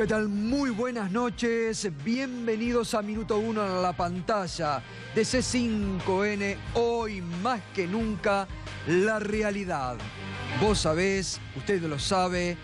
¿Qué tal? Muy buenas noches, bienvenidos a Minuto 1 a la pantalla de C5N. Hoy más que nunca, la realidad. Vos sabés, usted lo sabe,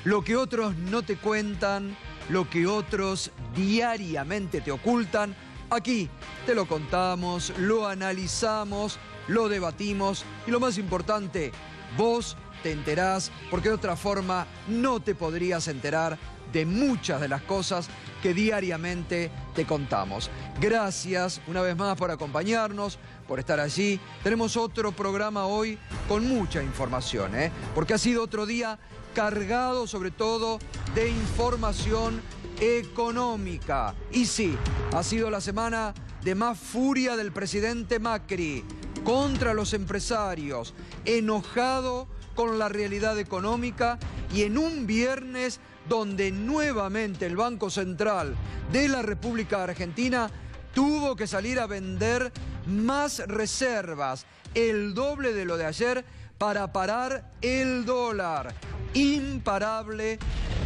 lo que otros no te cuentan, lo que otros diariamente te ocultan, aquí te lo contamos, lo analizamos, lo debatimos y lo más importante, vos te enterás porque de otra forma no te podrías enterar de muchas de las cosas que diariamente te contamos. Gracias una vez más por acompañarnos, por estar allí. Tenemos otro programa hoy con mucha información, porque ha sido otro día cargado sobre todo de información económica. Y sí, ha sido la semana de más furia del presidente Macri contra los empresarios, enojado con la realidad económica y en un viernes donde nuevamente el Banco Central de la República Argentina tuvo que salir a vender más reservas, el doble de lo de ayer, para parar el dólar. Imparable,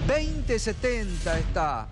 20.70 está,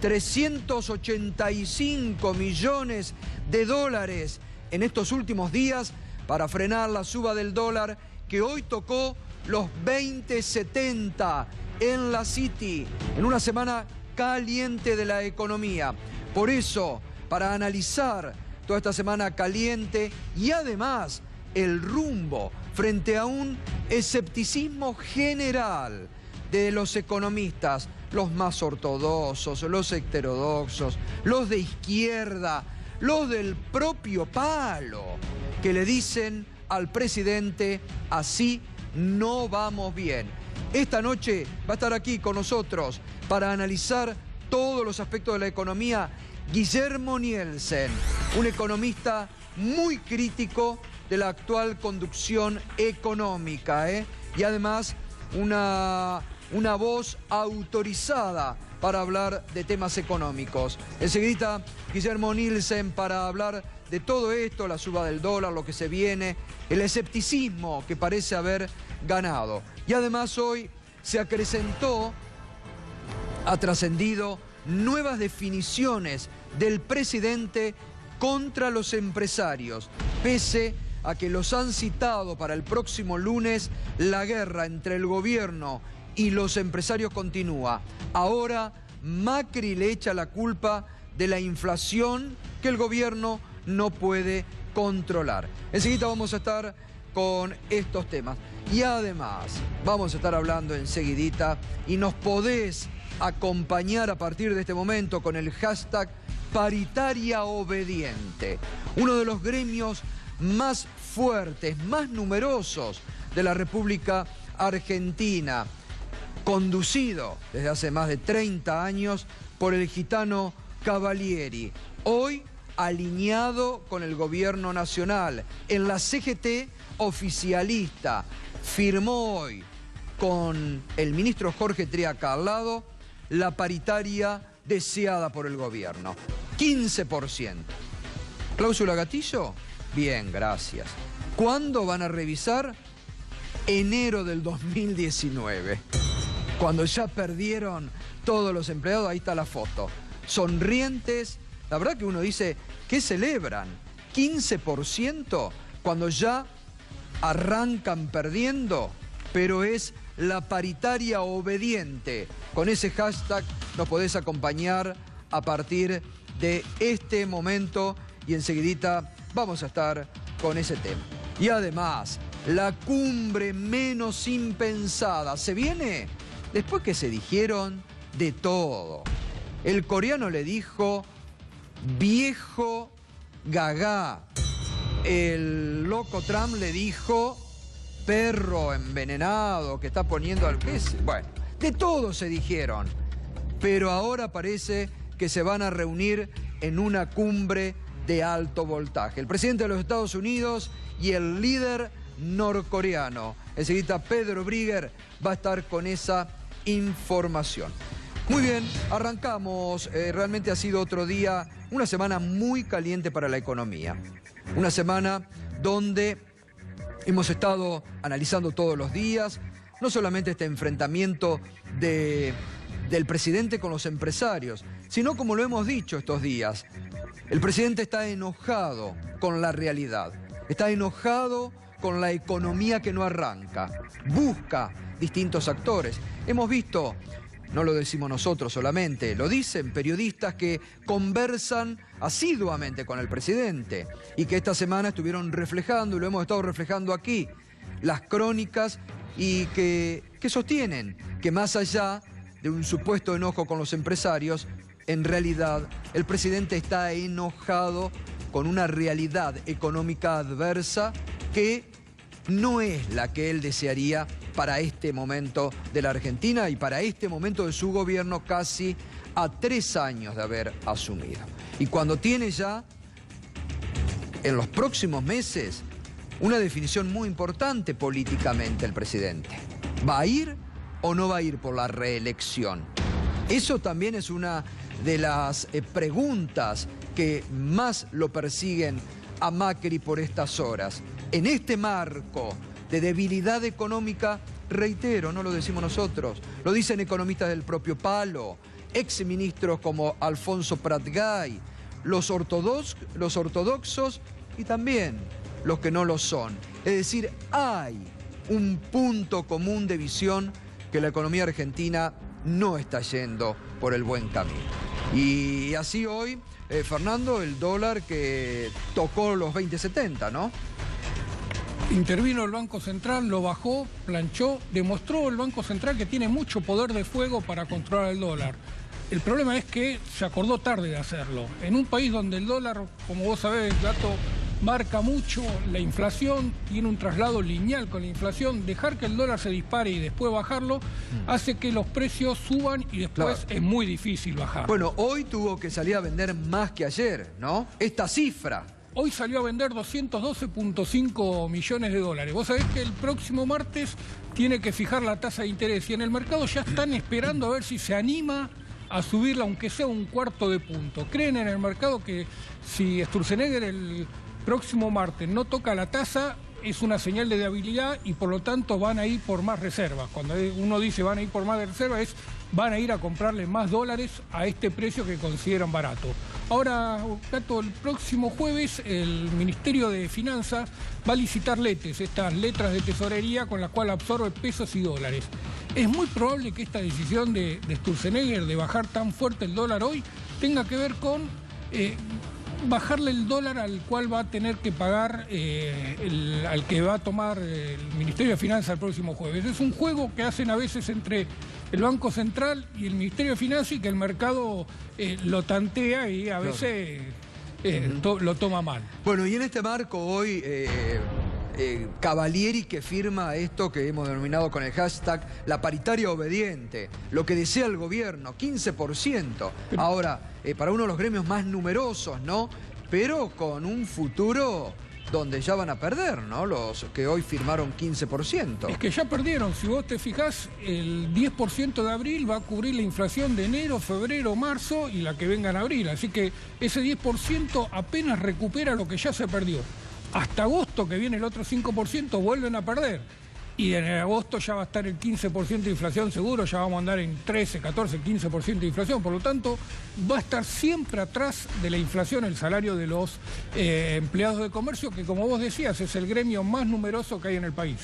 385 millones de dólares en estos últimos días para frenar la suba del dólar que hoy tocó los 20.70 en la City, en una semana caliente de la economía. Por eso, para analizar toda esta semana caliente y además el rumbo frente a un escepticismo general de los economistas, los más ortodoxos, los heterodoxos, los de izquierda, los del propio palo, que le dicen al presidente, así no vamos bien. Esta noche va a estar aquí con nosotros para analizar todos los aspectos de la economía Guillermo Nielsen, un economista muy crítico de la actual conducción económica, y además una voz autorizada para hablar de temas económicos. Enseguida Guillermo Nielsen para hablar de todo esto, la suba del dólar, lo que se viene, el escepticismo que parece haber ganado. Y además hoy se acrecentó, ha trascendido nuevas definiciones del presidente contra los empresarios, pese a que los han citado para el próximo lunes. La guerra entre el gobierno y los empresarios continúa. Ahora Macri le echa la culpa de la inflación que el gobierno no puede controlar. Enseguida vamos a estar con estos temas. Y además vamos a estar hablando enseguidita y nos podés acompañar a partir de este momento con el hashtag Paritaria Obediente, uno de los gremios más fuertes, más numerosos de la República Argentina, conducido desde hace más de 30 años por el gitano Cavalieri, hoy alineado con el gobierno nacional. En la CGT oficialista firmó hoy con el ministro Jorge Triaca al lado la paritaria deseada por el gobierno, 15%. ¿Cláusula gatillo? Bien, gracias. ¿Cuándo van a revisar? Enero del 2019. Cuando ya perdieron todos los empleados, ahí está la foto. Sonrientes, la verdad que uno dice, ¿qué celebran? 15% cuando ya arrancan perdiendo, pero es la paritaria obediente. Con ese hashtag nos podés acompañar a partir de este momento y enseguidita vamos a estar con ese tema. Y además, la cumbre menos impensada se viene después que se dijeron de todo. El coreano le dijo viejo gagá. El loco Trump le dijo perro envenenado que está poniendo al pez. Bueno, de todo se dijeron. Pero ahora parece que se van a reunir en una cumbre de alto voltaje. El presidente de los Estados Unidos y el líder norcoreano. Enseguida Pedro Brigger va a estar con esa información. Muy bien, arrancamos. Realmente ha sido otro día, una semana muy caliente para la economía. Una semana donde hemos estado analizando todos los días, no solamente este enfrentamiento de del presidente con los empresarios, sino como lo hemos dicho estos días. El presidente está enojado con la realidad, está enojado con la economía que no arranca, busca distintos actores. Hemos visto, no lo decimos nosotros solamente, lo dicen periodistas que conversan asiduamente con el presidente y que esta semana estuvieron reflejando, y lo hemos estado reflejando aquí, las crónicas y que sostienen que más allá de un supuesto enojo con los empresarios, en realidad el presidente está enojado con una realidad económica adversa que no es la que él desearía para este momento de la Argentina y para este momento de su gobierno casi a 3 años de haber asumido. Y cuando tiene ya, en los próximos meses, una definición muy importante políticamente el presidente. ¿Va a ir o no va a ir por la reelección? Eso también es una de las preguntas que más lo persiguen a Macri por estas horas. En este marco de debilidad económica, reitero, no lo decimos nosotros, lo dicen economistas del propio palo, exministros como Alfonso Pratgay, los ortodoxos y también los que no lo son. Es decir, hay un punto común de visión que la economía argentina no está yendo por el buen camino. Y así hoy, Fernando, el dólar que tocó los 20.70, ¿no? Intervino el Banco Central, lo bajó, planchó, demostró el Banco Central que tiene mucho poder de fuego para controlar el dólar. El problema es que se acordó tarde de hacerlo. En un país donde el dólar, como vos sabés, Gato, marca mucho la inflación, tiene un traslado lineal con la inflación, dejar que el dólar se dispare y después bajarlo hace que los precios suban y después es muy difícil bajar. Bueno, hoy tuvo que salir a vender más que ayer, ¿no? Esta cifra. Hoy salió a vender 212.5 millones de dólares. Vos sabés que el próximo martes tiene que fijar la tasa de interés y en el mercado ya están esperando a ver si se anima a subirla, aunque sea un cuarto de punto. Creen en el mercado que si Sturzenegger el próximo martes no toca la tasa, es una señal de debilidad y por lo tanto van a ir por más reservas. Cuando uno dice van a ir por más reservas, es van a ir a comprarle más dólares a este precio que consideran barato. Ahora, Gato, el próximo jueves el Ministerio de Finanzas va a licitar letes, estas letras de tesorería con las cuales absorbe pesos y dólares. Es muy probable que esta decisión de Sturzenegger de bajar tan fuerte el dólar hoy tenga que ver con bajarle el dólar al cual va a tener que pagar, al que va a tomar el Ministerio de Finanzas el próximo jueves. Es un juego que hacen a veces entre el Banco Central y el Ministerio de Finanzas y que el mercado lo tantea y a veces lo toma mal. Bueno, y en este marco hoy Cavalieri, que firma esto que hemos denominado con el hashtag la paritaria obediente, lo que desea el gobierno, 15%. Ahora, para uno de los gremios más numerosos, ¿no? Pero con un futuro donde ya van a perder, ¿no? Los que hoy firmaron 15%. Es que ya perdieron. Si vos te fijás, el 10% de abril va a cubrir la inflación de enero, febrero, marzo y la que venga en abril. Así que ese 10% apenas recupera lo que ya se perdió. Hasta agosto, que viene el otro 5%, vuelven a perder. Y en agosto ya va a estar el 15% de inflación seguro, ya vamos a andar en 13, 14, 15% de inflación. Por lo tanto, va a estar siempre atrás de la inflación el salario de los empleados de comercio, que como vos decías, es el gremio más numeroso que hay en el país.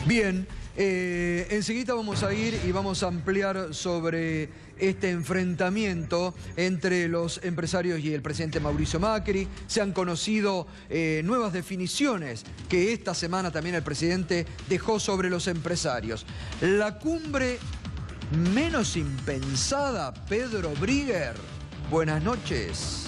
Bien, enseguida vamos a ir y vamos a ampliar sobre este enfrentamiento entre los empresarios y el presidente Mauricio Macri. Se han conocido nuevas definiciones que esta semana también el presidente dejó sobre los empresarios. La cumbre menos impensada, Pedro Brigger. Buenas noches.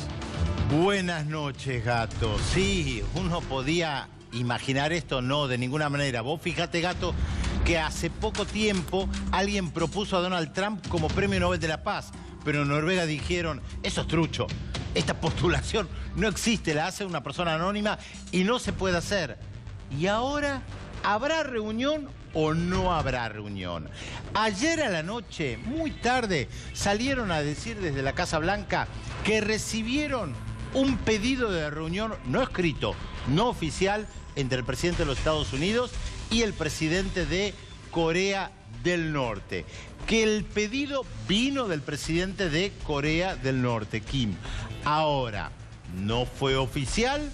Buenas noches, Gato. Sí, uno podía imaginar esto, no, de ninguna manera. Vos fíjate, Gato, que hace poco tiempo alguien propuso a Donald Trump como Premio Nobel de la Paz, pero en Noruega dijeron, eso es trucho, esta postulación no existe, la hace una persona anónima y no se puede hacer. Y ahora, ¿habrá reunión o no habrá reunión? Ayer a la noche, muy tarde, salieron a decir desde la Casa Blanca que recibieron un pedido de reunión no escrito, no oficial, entre el presidente de los Estados Unidos y el presidente de Corea del Norte, que el pedido vino del presidente de Corea del Norte, Kim. Ahora, no fue oficial.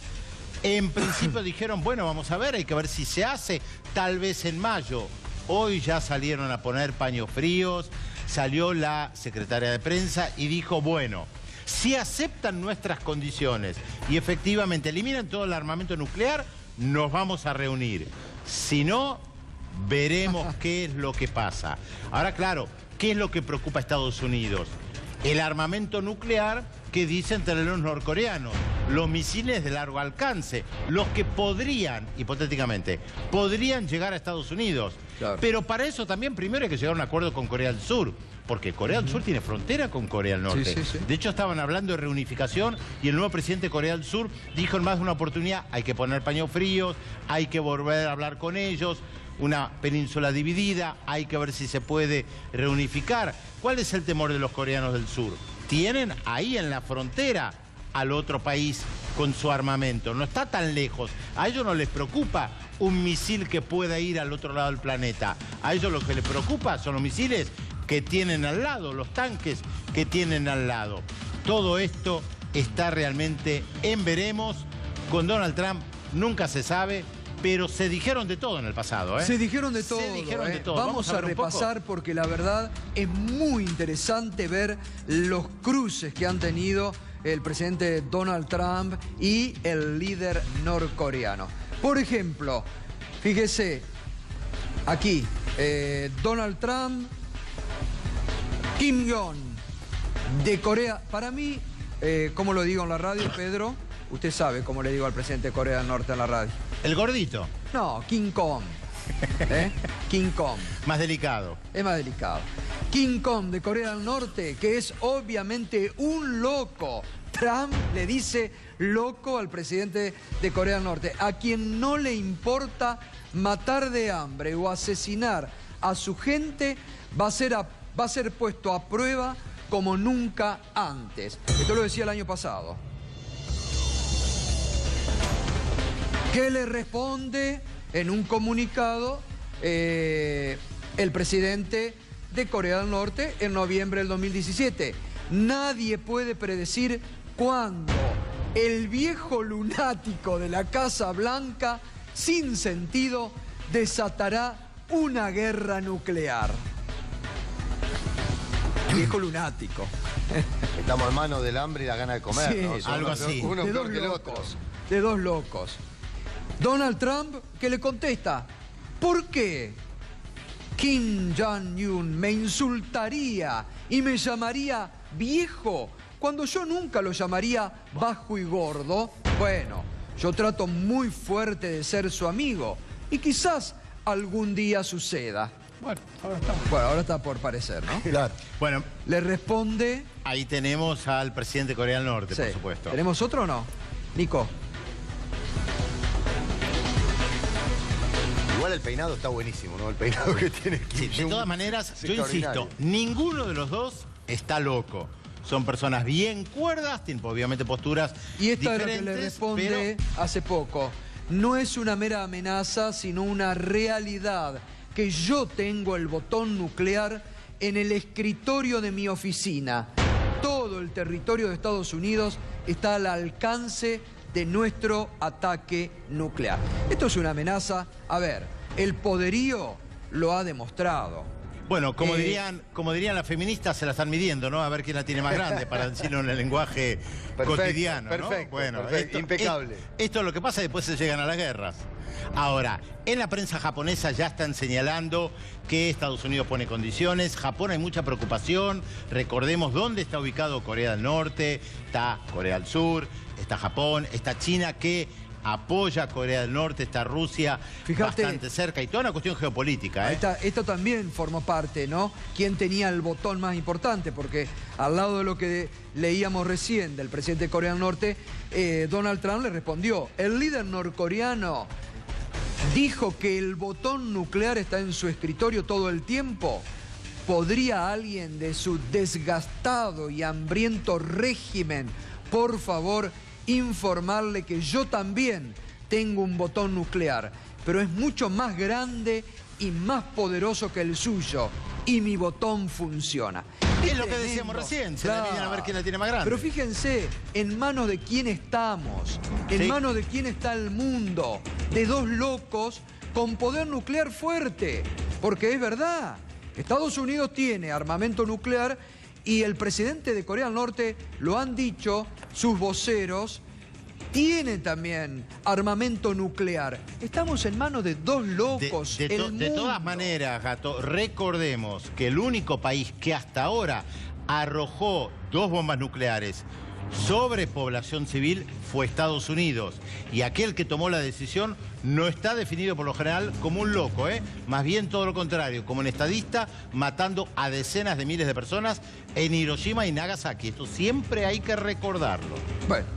En principio dijeron, bueno, vamos a ver, hay que ver si se hace, tal vez en mayo. Hoy ya salieron a poner paños fríos, salió la secretaria de prensa y dijo, bueno, si aceptan nuestras condiciones y efectivamente eliminan todo el armamento nuclear, nos vamos a reunir. Si no, veremos qué es lo que pasa. Ahora, claro, ¿qué es lo que preocupa a Estados Unidos? El armamento nuclear que dicen tener los norcoreanos, los misiles de largo alcance, los que podrían, hipotéticamente, podrían llegar a Estados Unidos. Claro. Pero para eso también primero hay que llegar a un acuerdo con Corea del Sur, porque Corea del Sur tiene frontera con Corea del Norte. Sí, sí, sí. De hecho, estaban hablando de reunificación y el nuevo presidente de Corea del Sur dijo en más de una oportunidad, hay que poner paños fríos, hay que volver a hablar con ellos, una península dividida, hay que ver si se puede reunificar. ¿Cuál es el temor de los coreanos del sur? Tienen ahí en la frontera al otro país con su armamento, no está tan lejos. A ellos no les preocupa un misil que pueda ir al otro lado del planeta. A ellos lo que les preocupa son los misiles que tienen al lado, los tanques que tienen al lado. Todo esto está realmente en veremos. Con Donald Trump nunca se sabe, pero se dijeron de todo en el pasado, ¿eh? Se dijeron de todo. Se dijeron de todo. Vamos a ver un poco. repasar porque la verdad es muy interesante ver los cruces que han tenido el presidente Donald Trump y el líder norcoreano. Por ejemplo, fíjese, aquí, Donald Trump, Kim Jong de Corea. Para mí, ¿cómo lo digo en la radio, Pedro? Usted sabe cómo le digo al presidente de Corea del Norte en la radio. El gordito. No, King Kong. King Kong. Más delicado. Es más delicado. King Kong de Corea del Norte, que es obviamente un loco. Trump le dice loco al presidente de Corea del Norte, a quien no le importa matar de hambre o asesinar a su gente, va a ser puesto a prueba como nunca antes. Esto lo decía el año pasado. ¿Qué le responde en un comunicado el presidente de Corea del Norte en noviembre del 2017? Nadie puede predecir cuándo el viejo lunático de la Casa Blanca, sin sentido, desatará una guerra nuclear. Viejo lunático. Estamos en manos del hambre y la gana de comer, Sí, ¿no? algo así. Uno de peor dos que el otro. locos. De dos locos. Donald Trump, que le contesta, ¿por qué Kim Jong-un me insultaría y me llamaría viejo cuando yo nunca lo llamaría bajo y gordo? Bueno, yo trato muy fuerte de ser su amigo y quizás algún día suceda. Bueno, ahora estamos. Bueno, ahora está por parecer, ¿no? Claro. Bueno, Le responde... ahí tenemos al presidente de Corea del Norte, Sí. por supuesto. ¿Tenemos otro o no? Nico. Igual el peinado está buenísimo, ¿no? El peinado que tiene Kim Sí, de Jong-un todas maneras, es yo insisto, extraordinario. ninguno de los dos está loco. Son personas bien cuerdas, tienen obviamente posturas Y esta es lo diferentes, que le responde pero hace poco. No es una mera amenaza, sino una realidad. Que yo tengo el botón nuclear en el escritorio de mi oficina. Todo el territorio de Estados Unidos está al alcance de nuestro ataque nuclear. Esto es una amenaza. A ver, el poderío lo ha demostrado. bueno, como dirían las feministas, se la están midiendo, ¿no? A ver quién la tiene más grande, para decirlo en el lenguaje cotidiano, ¿no? perfecto, Bueno, perfecto, impecable. Esto es lo que pasa y después se llegan a las guerras. Ahora, en la prensa japonesa ya están señalando que Estados Unidos pone condiciones. Japón hay mucha preocupación. Recordemos dónde está ubicado Corea del Norte. Está Corea del Sur, está Japón, está China que apoya a Corea del Norte, está Rusia Fíjate, bastante cerca. Y toda una cuestión geopolítica, Ahí ¿eh? está, esto también formó parte, ¿no? ¿Quién tenía el botón más importante? Porque al lado de lo que leíamos recién del presidente de Corea del Norte, Donald Trump le respondió, el líder norcoreano dijo que el botón nuclear está en su escritorio todo el tiempo. ¿Podría alguien de su desgastado y hambriento régimen, por favor, informarle que yo también tengo un botón nuclear, pero es mucho más grande y más poderoso que el suyo. Y mi botón funciona. Es lo que decíamos recién, se la vienen a ver quién la tiene más grande. Pero fíjense, en manos de quién estamos, en manos de quién está el mundo, de dos locos con poder nuclear fuerte. Porque es verdad, Estados Unidos tiene armamento nuclear y el presidente de Corea del Norte, lo han dicho sus voceros, tiene también armamento nuclear. Estamos en manos de dos locos. De todas maneras, Gato, recordemos que el único país que hasta ahora arrojó 2 bombas nucleares sobre población civil fue Estados Unidos. Y aquel que tomó la decisión no está definido por lo general como un loco, más bien todo lo contrario, como un estadista matando a decenas de miles de personas en Hiroshima y Nagasaki. Esto siempre hay que recordarlo. Bueno,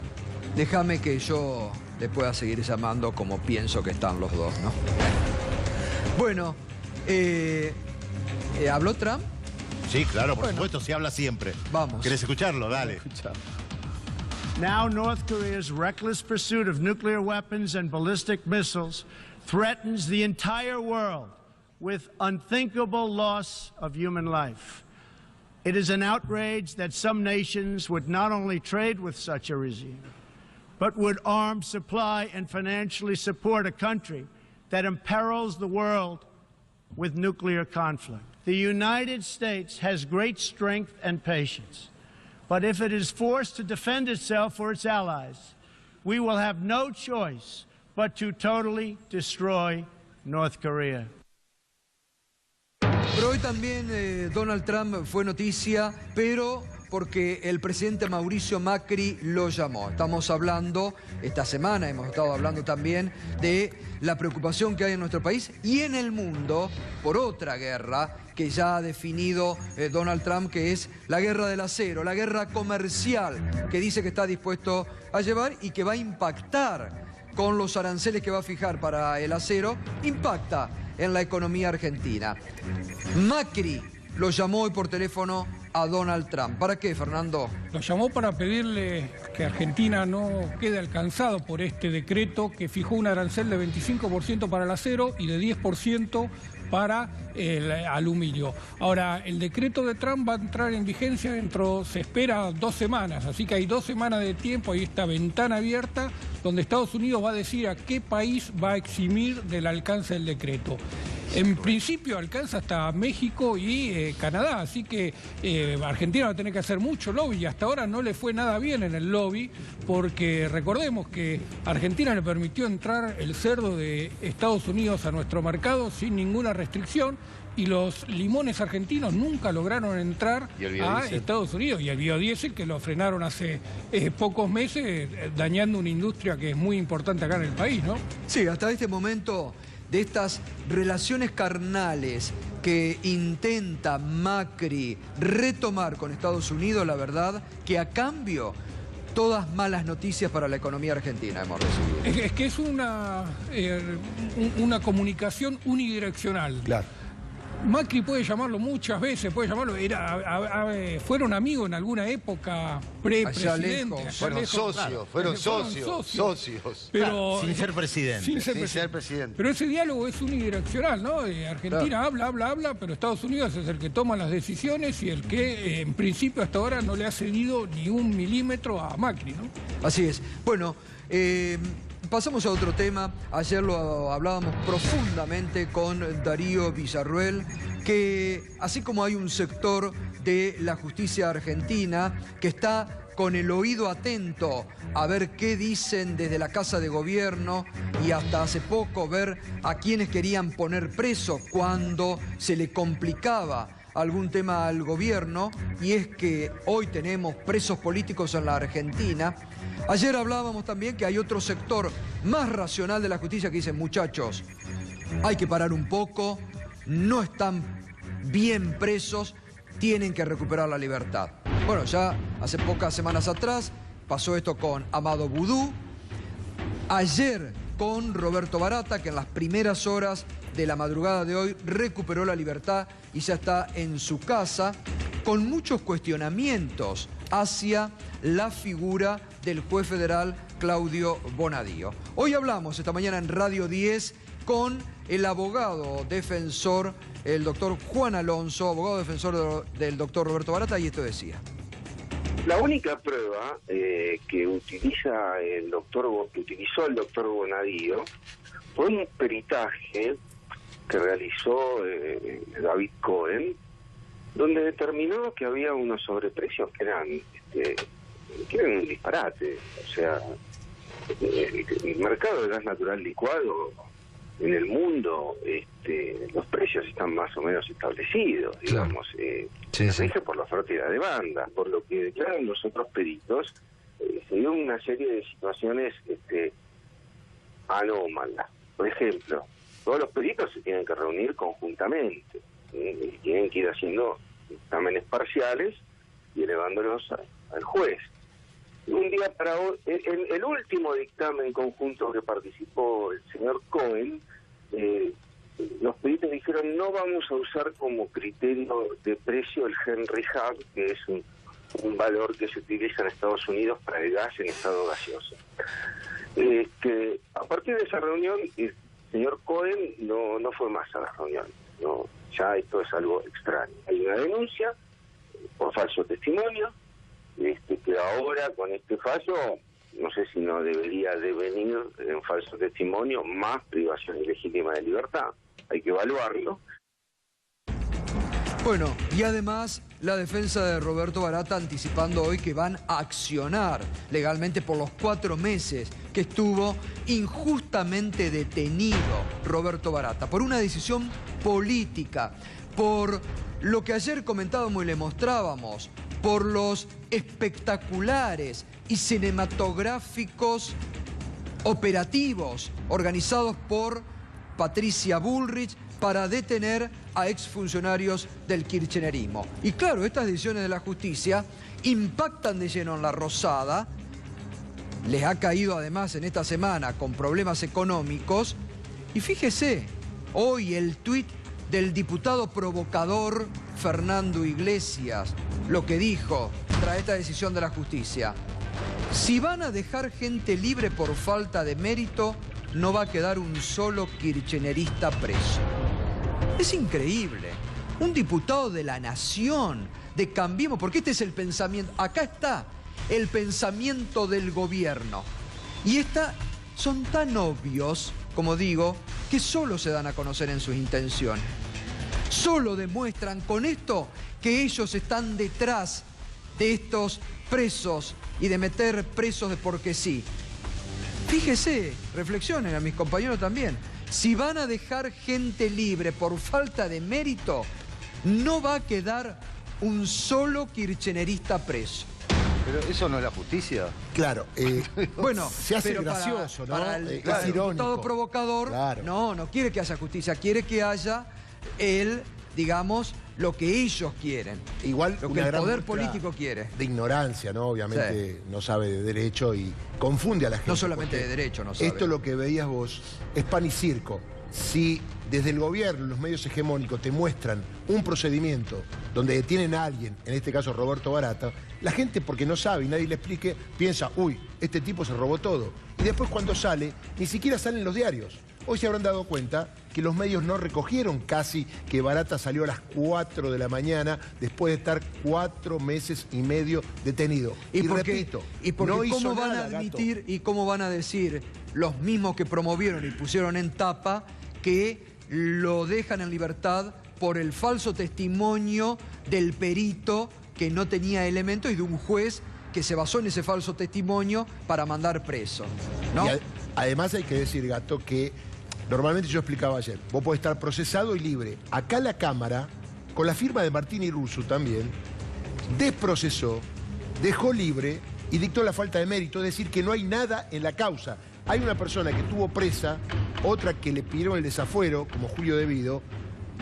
déjame que yo le pueda seguir llamando como pienso que están los dos, ¿no? Bueno, ¿habló Trump? Sí, claro, por supuesto, se habla siempre. Vamos. ¿Querés escucharlo? Dale. Now North Korea's reckless pursuit of nuclear weapons and ballistic missiles threatens the entire world with unthinkable loss of human life. It is an outrage that some nations would not only trade with such a regime, but would arm, supply, and financially support a country that imperils the world with nuclear conflict. The United States has great strength and patience, but if it is forced to defend itself or its allies, we will have no choice but to totally destroy North Korea. Pero hoy también Donald Trump fue noticia, pero porque el presidente Mauricio Macri lo llamó. Estamos hablando, esta semana hemos estado hablando también de la preocupación que hay en nuestro país y en el mundo por otra guerra que ya ha definido Donald Trump, que es la guerra del acero, la guerra comercial que dice que está dispuesto a llevar y que va a impactar con los aranceles que va a fijar para el acero, impacta en la economía argentina. Macri lo llamó hoy por teléfono a Donald Trump. ¿Para qué, Fernando? Lo llamó para pedirle que Argentina no quede alcanzado por este decreto que fijó un arancel de 25% para el acero y de 10% para el aluminio. Ahora, el decreto de Trump va a entrar en vigencia se espera 2 semanas, así que hay 2 semanas de tiempo, hay esta ventana abierta donde Estados Unidos va a decir a qué país va a eximir del alcance del decreto. En principio alcanza hasta México y Canadá, así que Argentina va a tener que hacer mucho lobby y hasta ahora no le fue nada bien en el lobby porque recordemos que Argentina le permitió entrar el cerdo de Estados Unidos a nuestro mercado sin ninguna restricción y los limones argentinos nunca lograron entrar a Estados Unidos y el biodiesel que lo frenaron hace pocos meses dañando una industria que es muy importante acá en el país, ¿no? Sí, hasta este momento de estas relaciones carnales que intenta Macri retomar con Estados Unidos, la verdad que a cambio todas malas noticias para la economía argentina hemos recibido. Es que es una comunicación unidireccional. Claro. Macri puede llamarlo muchas veces, fueron amigos en alguna época pre-presidente. Fueron socios. Pero, sin ser presidente. Sin ser presidente. Pero ese diálogo es unidireccional, ¿no? Argentina habla, pero Estados Unidos es el que toma las decisiones y el que en principio hasta ahora no le ha cedido ni 1 milímetro a Macri, ¿no? Así es. Bueno, pasamos a otro tema. Ayer lo hablábamos profundamente con Darío Villarruel, que así como hay un sector de la justicia argentina que está con el oído atento a ver qué dicen desde la Casa de Gobierno y hasta hace poco ver a quienes querían poner preso cuando se le complicaba algún tema al gobierno, y es que hoy tenemos presos políticos en la Argentina. Ayer hablábamos también que hay otro sector más racional de la justicia que dice, muchachos, hay que parar un poco, no están bien presos, tienen que recuperar la libertad. Bueno, ya hace pocas semanas atrás pasó esto con Amado Boudou, ayer con Roberto Barata, que en las primeras horas de la madrugada de hoy recuperó la libertad y ya está en su casa, con muchos cuestionamientos hacia la figura del juez federal Claudio Bonadío. Hoy hablamos esta mañana en Radio 10 con el abogado defensor, el doctor Juan Alonso, abogado defensor del doctor Roberto Barata, y esto decía. La única prueba que utilizó el doctor Bonadío fue un peritaje que realizó David Cohen, donde determinó que había unos sobreprecios que eran un disparate. O sea, el mercado de gas natural licuado en el mundo, los precios están más o menos establecidos, digamos, se rige por la oferta y la demanda, por lo que declaran los otros peritos. Se dio una serie de situaciones anómalas. Por ejemplo, todos los peritos se tienen que reunir conjuntamente, y tienen que ir haciendo exámenes parciales y elevándolos al juez. Un día para hoy, el último dictamen conjunto que participó el señor Cohen, los peritos dijeron: no vamos a usar como criterio de precio el Henry Hub, que es un valor que se utiliza en Estados Unidos para el gas en estado gaseoso. A partir de esa reunión, el señor Cohen no fue más a la reunión. No, ya esto es algo extraño. Hay una denuncia por falso testimonio, que ahora con este fallo, no sé si no debería devenir en falso testimonio más privación ilegítima de libertad. Hay que evaluarlo. Bueno, y además la defensa de Roberto Barata anticipando hoy que van a accionar legalmente por los 4 meses que estuvo injustamente detenido Roberto Barata, por una decisión política, por lo que ayer comentábamos y le mostrábamos, por los espectaculares y cinematográficos operativos organizados por Patricia Bullrich para detener a exfuncionarios del kirchnerismo. Y claro, estas decisiones de la justicia impactan de lleno en la Rosada, les ha caído además en esta semana con problemas económicos, y fíjese, hoy el tuit del diputado provocador Fernando Iglesias, lo que dijo tras esta decisión de la justicia: si van a dejar gente libre por falta de mérito, no va a quedar un solo kirchnerista preso. Es increíble. Un diputado de la Nación, de Cambiemos, porque este es el pensamiento, acá está el pensamiento del gobierno. Y son tan obvios, como digo, que solo se dan a conocer en sus intenciones. Solo demuestran con esto que ellos están detrás de estos presos y de meter presos de porque sí. Fíjese, reflexionen a mis compañeros también. Si van a dejar gente libre por falta de mérito, no va a quedar un solo kirchnerista preso. Pero eso no es la justicia. Claro, bueno, se hace pero gracioso, ¿no? Para el es irónico. diputado provocador, Claro. no quiere que haya justicia, quiere que haya digamos, lo que ellos quieren. Igual lo que una el gran poder muestra político quiere. De ignorancia, ¿no? Obviamente no sabe de derecho y confunde a la gente. No solamente de derecho, no sabe. Esto lo que veías vos es pan y circo. Si desde el gobierno, los medios hegemónicos te muestran un procedimiento donde detienen a alguien, en este caso Roberto Barata, la gente, porque no sabe y nadie le explique, piensa: uy, este tipo se robó todo. Y después cuando sale, ni siquiera salen los diarios. Hoy se habrán dado cuenta que los medios no recogieron casi que Barata salió a las 4 de la mañana después de estar 4 meses y medio detenido. Y repito, no hizo ¿cómo van nada, a admitir Gato. y cómo van a decir los mismos que promovieron y pusieron en tapa que lo dejan en libertad por el falso testimonio del perito que no tenía elementos y de un juez que se basó en ese falso testimonio para mandar preso, ¿no? Y además hay que decir, Gato, que normalmente yo explicaba ayer, vos podés estar procesado y libre. Acá la Cámara, con la firma de Martín Irurzu también, desprocesó, dejó libre y dictó la falta de mérito, es decir, que no hay nada en la causa. Hay una persona que estuvo presa, otra que le pidieron el desafuero, como Julio Devido,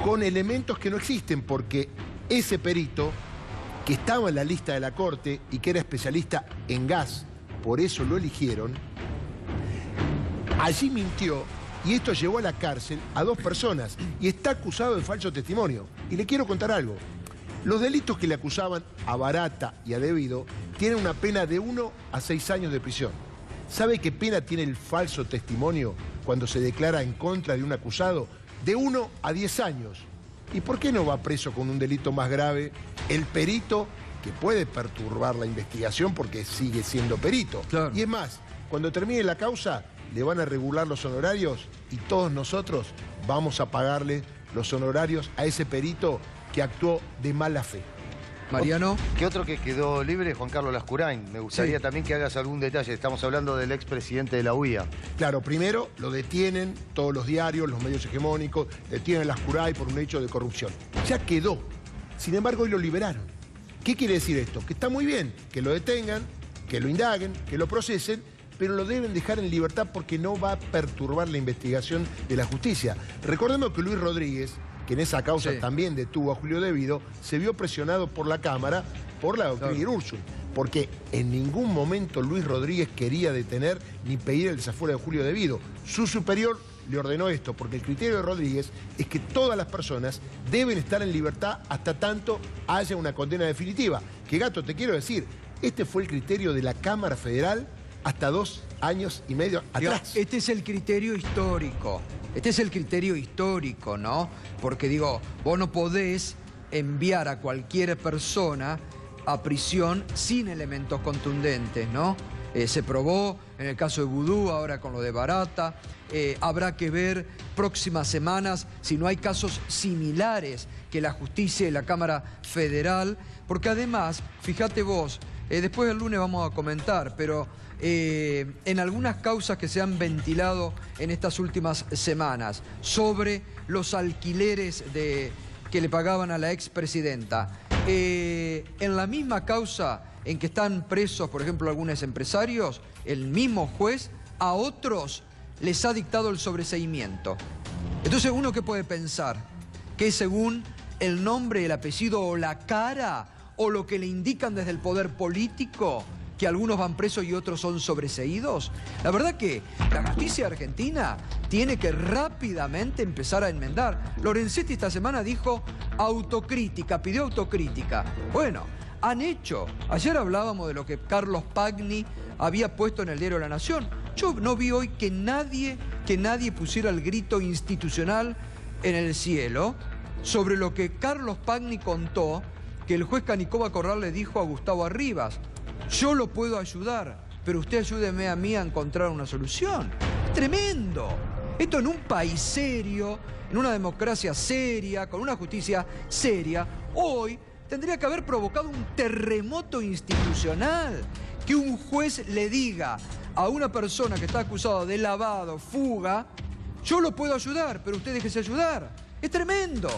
con elementos que no existen, porque ese perito, que estaba en la lista de la Corte y que era especialista en gas, por eso lo eligieron, allí mintió y esto llevó a la cárcel a 2 personas y está acusado de falso testimonio. Y le quiero contar algo. Los delitos que le acusaban a Barata y a Devido tienen una pena de 1 a 6 años de prisión. ¿Sabe qué pena tiene el falso testimonio? cuando se declara en contra de un acusado? De 1 a 10 años. ¿Y por qué no va preso con un delito más grave el perito que puede perturbar la investigación porque sigue siendo perito? Claro. Y es más, cuando termine la causa, le van a regular los honorarios y todos nosotros vamos a pagarle los honorarios a ese perito que actuó de mala fe. Mariano. ¿Qué otro que quedó libre? Juan Carlos Lascurain. Me gustaría también que hagas algún detalle. Estamos hablando del expresidente de la UIA. Claro, primero lo detienen todos los diarios, los medios hegemónicos, detienen a Lascurain por un hecho de corrupción. Ya quedó. Sin embargo, hoy lo liberaron. ¿Qué quiere decir esto? Que está muy bien que lo detengan, que lo indaguen, que lo procesen, pero lo deben dejar en libertad porque no va a perturbar la investigación de la justicia. Recordemos que Luis Rodríguez, que en esa causa también detuvo a Julio Devido, se vio presionado por la Cámara por la doctrina Irursun, porque en ningún momento Luis Rodríguez quería detener ni pedir el desafuero de Julio Devido. Su superior le ordenó esto, porque el criterio de Rodríguez es que todas las personas deben estar en libertad hasta tanto haya una condena definitiva. Que, Gato, te quiero decir, este fue el criterio de la Cámara Federal hasta 2 años y medio atrás. Este es el criterio histórico. Este es el criterio histórico, ¿no? Porque digo, vos no podés enviar a cualquier persona a prisión sin elementos contundentes, ¿no? Se probó en el caso de Vudú, ahora con lo de Barata. Habrá que ver próximas semanas si no hay casos similares que la justicia y la Cámara Federal. Porque además, fíjate vos, después del lunes vamos a comentar, pero en algunas causas que se han ventilado en estas últimas semanas sobre los alquileres que le pagaban a la expresidenta, en la misma causa en que están presos, por ejemplo, algunos empresarios, el mismo juez a otros les ha dictado el sobreseimiento. Entonces, uno que puede pensar que según el nombre, el apellido o la cara o lo que le indican desde el poder político, que algunos van presos y otros son sobreseídos. La verdad que la justicia argentina tiene que rápidamente empezar a enmendar. Lorenzetti esta semana dijo autocrítica, pidió autocrítica. Bueno, han hecho. Ayer hablábamos de lo que Carlos Pagni había puesto en el diario La Nación. Yo no vi hoy que nadie pusiera el grito institucional en el cielo sobre lo que Carlos Pagni contó que el juez Canicoba Corral le dijo a Gustavo Arribas. Yo lo puedo ayudar, pero usted ayúdeme a mí a encontrar una solución. Tremendo. Esto en un país serio, en una democracia seria, con una justicia seria, hoy tendría que haber provocado un terremoto institucional. Que un juez le diga a una persona que está acusada de lavado, fuga, yo lo puedo ayudar, pero usted déjese ayudar. Es tremendo.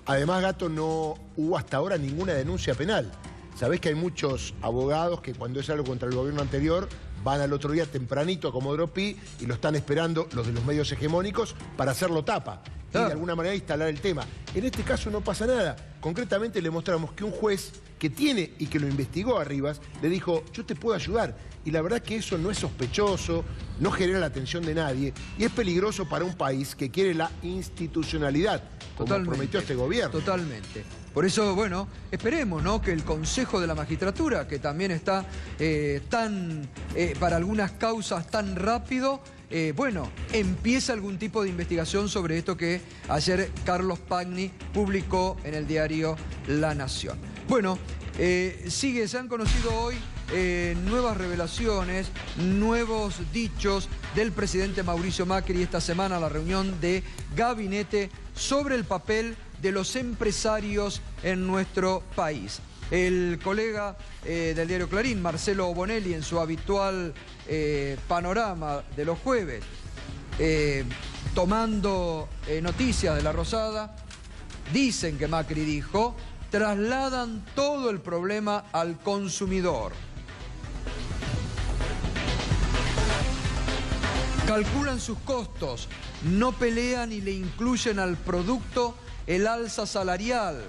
Además, Gato, no hubo hasta ahora ninguna denuncia penal. Sabés que hay muchos abogados que cuando es algo contra el gobierno anterior van al otro día tempranito a Comodoro Pi y lo están esperando los de los medios hegemónicos para hacerlo tapa y de alguna manera instalar el tema. En este caso no pasa nada. Concretamente le mostramos que un juez que tiene y que lo investigó a Arribas le dijo, yo te puedo ayudar. Y la verdad que eso no es sospechoso, no genera la atención de nadie y es peligroso para un país que quiere la institucionalidad, como prometió este gobierno. Totalmente. Por eso, bueno, esperemos, ¿no?, que el Consejo de la Magistratura, que también está para algunas causas tan rápido, bueno, empieza algún tipo de investigación sobre esto que ayer Carlos Pagni publicó en el diario La Nación. Bueno, se han conocido hoy nuevas revelaciones, nuevos dichos del presidente Mauricio Macri esta semana a la reunión de gabinete sobre el papel de los empresarios en nuestro país. El colega del diario Clarín, Marcelo Bonelli, en su habitual panorama de los jueves, tomando noticias de La Rosada, dicen que Macri dijo, trasladan todo el problema al consumidor. Calculan sus costos, no pelean y le incluyen al producto el alza salarial.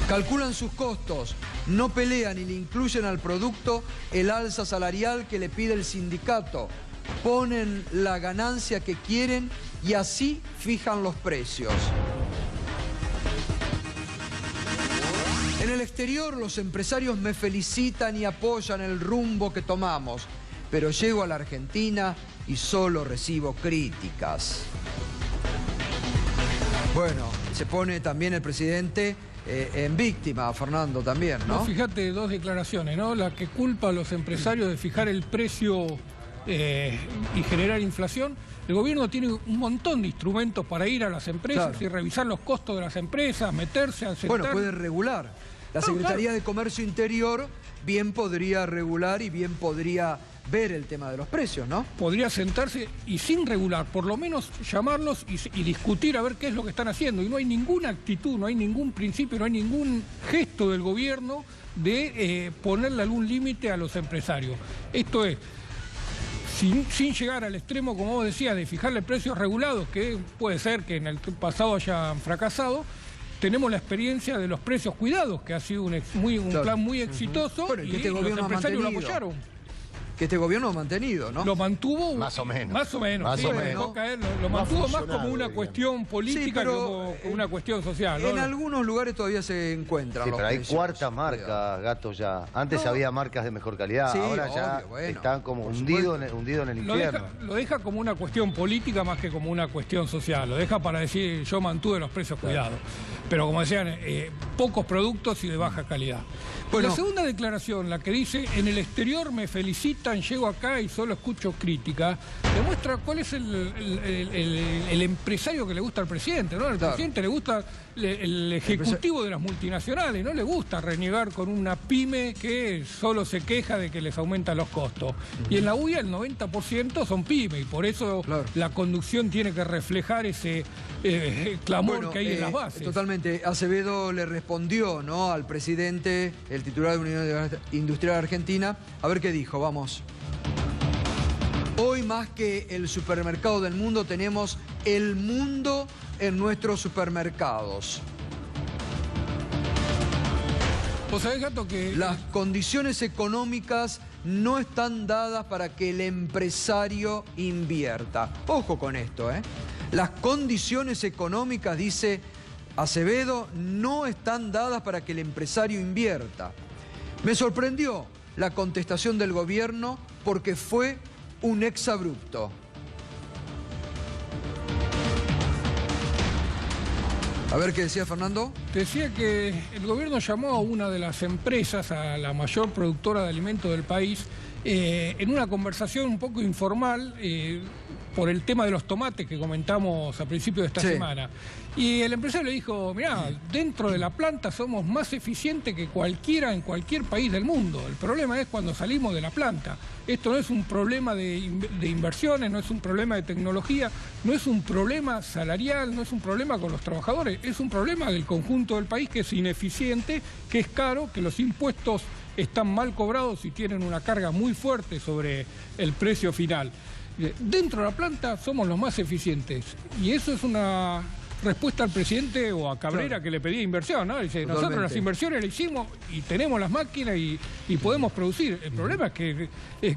Calculan sus costos, no pelean y le incluyen al producto el alza salarial que le pide el sindicato. Ponen la ganancia que quieren y así fijan los precios. En el exterior los empresarios me felicitan y apoyan el rumbo que tomamos. pero llego a la Argentina y solo recibo críticas. Bueno, se pone también el presidente en víctima, Fernando, también, ¿no? No, fíjate, dos declaraciones, ¿no? La que culpa a los empresarios de fijar el precio y generar inflación. El gobierno tiene un montón de instrumentos para ir a las empresas, claro, y revisar los costos de las empresas, meterse a sentar... Bueno, puede regular. La Secretaría de Comercio Interior bien podría regular y bien podría ver el tema de los precios, ¿no? Podría sentarse y sin regular, por lo menos llamarlos y discutir a ver qué es lo que están haciendo. Y no hay ninguna actitud, no hay ningún principio, no hay ningún gesto del gobierno de ponerle algún límite a los empresarios. Esto es, sin llegar al extremo, como vos decías, de fijarle precios regulados, que puede ser que en el pasado hayan fracasado. Tenemos la experiencia de los precios cuidados, que ha sido un plan muy exitoso, bueno, y que los empresarios lo apoyaron. Que este gobierno ha mantenido, ¿no? Lo mantuvo... Más o menos. Más o menos. Más sí, o menos. Lo mantuvo más como una cuestión política, sí, que como una cuestión social, ¿no? En algunos lugares todavía se encuentran los pero hay precios. cuarta marca, Gato, ya. Antes había marcas de mejor calidad, sí, ahora obvio, ya están como hundidos en el infierno. Lo deja como una cuestión política más que como una cuestión social. Lo deja para decir, yo mantuve los precios cuidados. Pero como decían, pocos productos y de baja calidad. Bueno, la segunda declaración, la que dice, en el exterior me felicitan, llego acá y solo escucho crítica, demuestra cuál es el empresario que le gusta al presidente, ¿no? Al presidente le gusta el ejecutivo de las multinacionales, no le gusta renegar con una pyme que solo se queja de que les aumentan los costos. Y en la UIA el 90% son pyme, y por eso la conducción tiene que reflejar ese clamor que hay en las bases. Totalmente. Acevedo le respondió, ¿no?, al presidente, el titular de Unión Industrial Argentina. A ver qué dijo, vamos. Hoy más que el supermercado del mundo tenemos el mundo en nuestros supermercados. ¿Vos sabés, Gato, que las condiciones económicas no están dadas para que el empresario invierta? Ojo con esto, ¿eh? Las condiciones económicas, dice Acevedo, no están dadas para que el empresario invierta. Me sorprendió la contestación del gobierno porque fue un exabrupto. A ver qué decía Fernando. Decía que el gobierno llamó a una de las empresas, a la mayor productora de alimentos del país, en una conversación un poco informal por el tema de los tomates que comentamos a principios de esta semana. Y el empresario le dijo, mirá, dentro de la planta somos más eficientes que cualquiera en cualquier país del mundo. El problema es cuando salimos de la planta. Esto no es un problema de inversiones, no es un problema de tecnología, no es un problema salarial, no es un problema con los trabajadores, es un problema del conjunto del país que es ineficiente, que es caro, que los impuestos están mal cobrados y tienen una carga muy fuerte sobre el precio final. Dentro de la planta somos los más eficientes. Y eso es una respuesta al presidente o a Cabrera, que le pedía inversión, ¿no? Dice, nosotros las inversiones las hicimos y tenemos las máquinas y podemos producir. El problema es que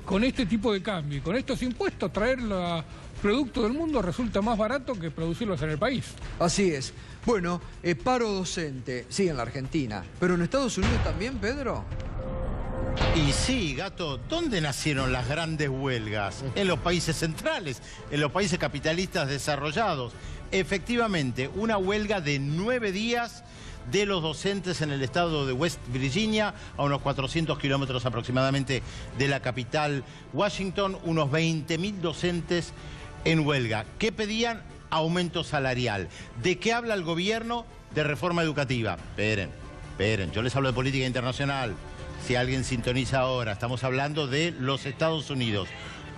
con este tipo de cambio y con estos impuestos traer los productos del mundo resulta más barato que producirlos en el país. Así es. Bueno, paro docente, sí, en la Argentina. ¿Pero en Estados Unidos también, Pedro? Y sí, Gato, ¿dónde nacieron las grandes huelgas? En los países centrales, en los países capitalistas desarrollados. Efectivamente, una huelga de 9 días de los docentes en el estado de West Virginia, a unos 400 kilómetros aproximadamente de la capital Washington, unos 20.000 docentes en huelga. ¿Qué pedían? Aumento salarial. ¿De qué habla el gobierno? De reforma educativa. Esperen, yo les hablo de política internacional. Si alguien sintoniza ahora, estamos hablando de los Estados Unidos.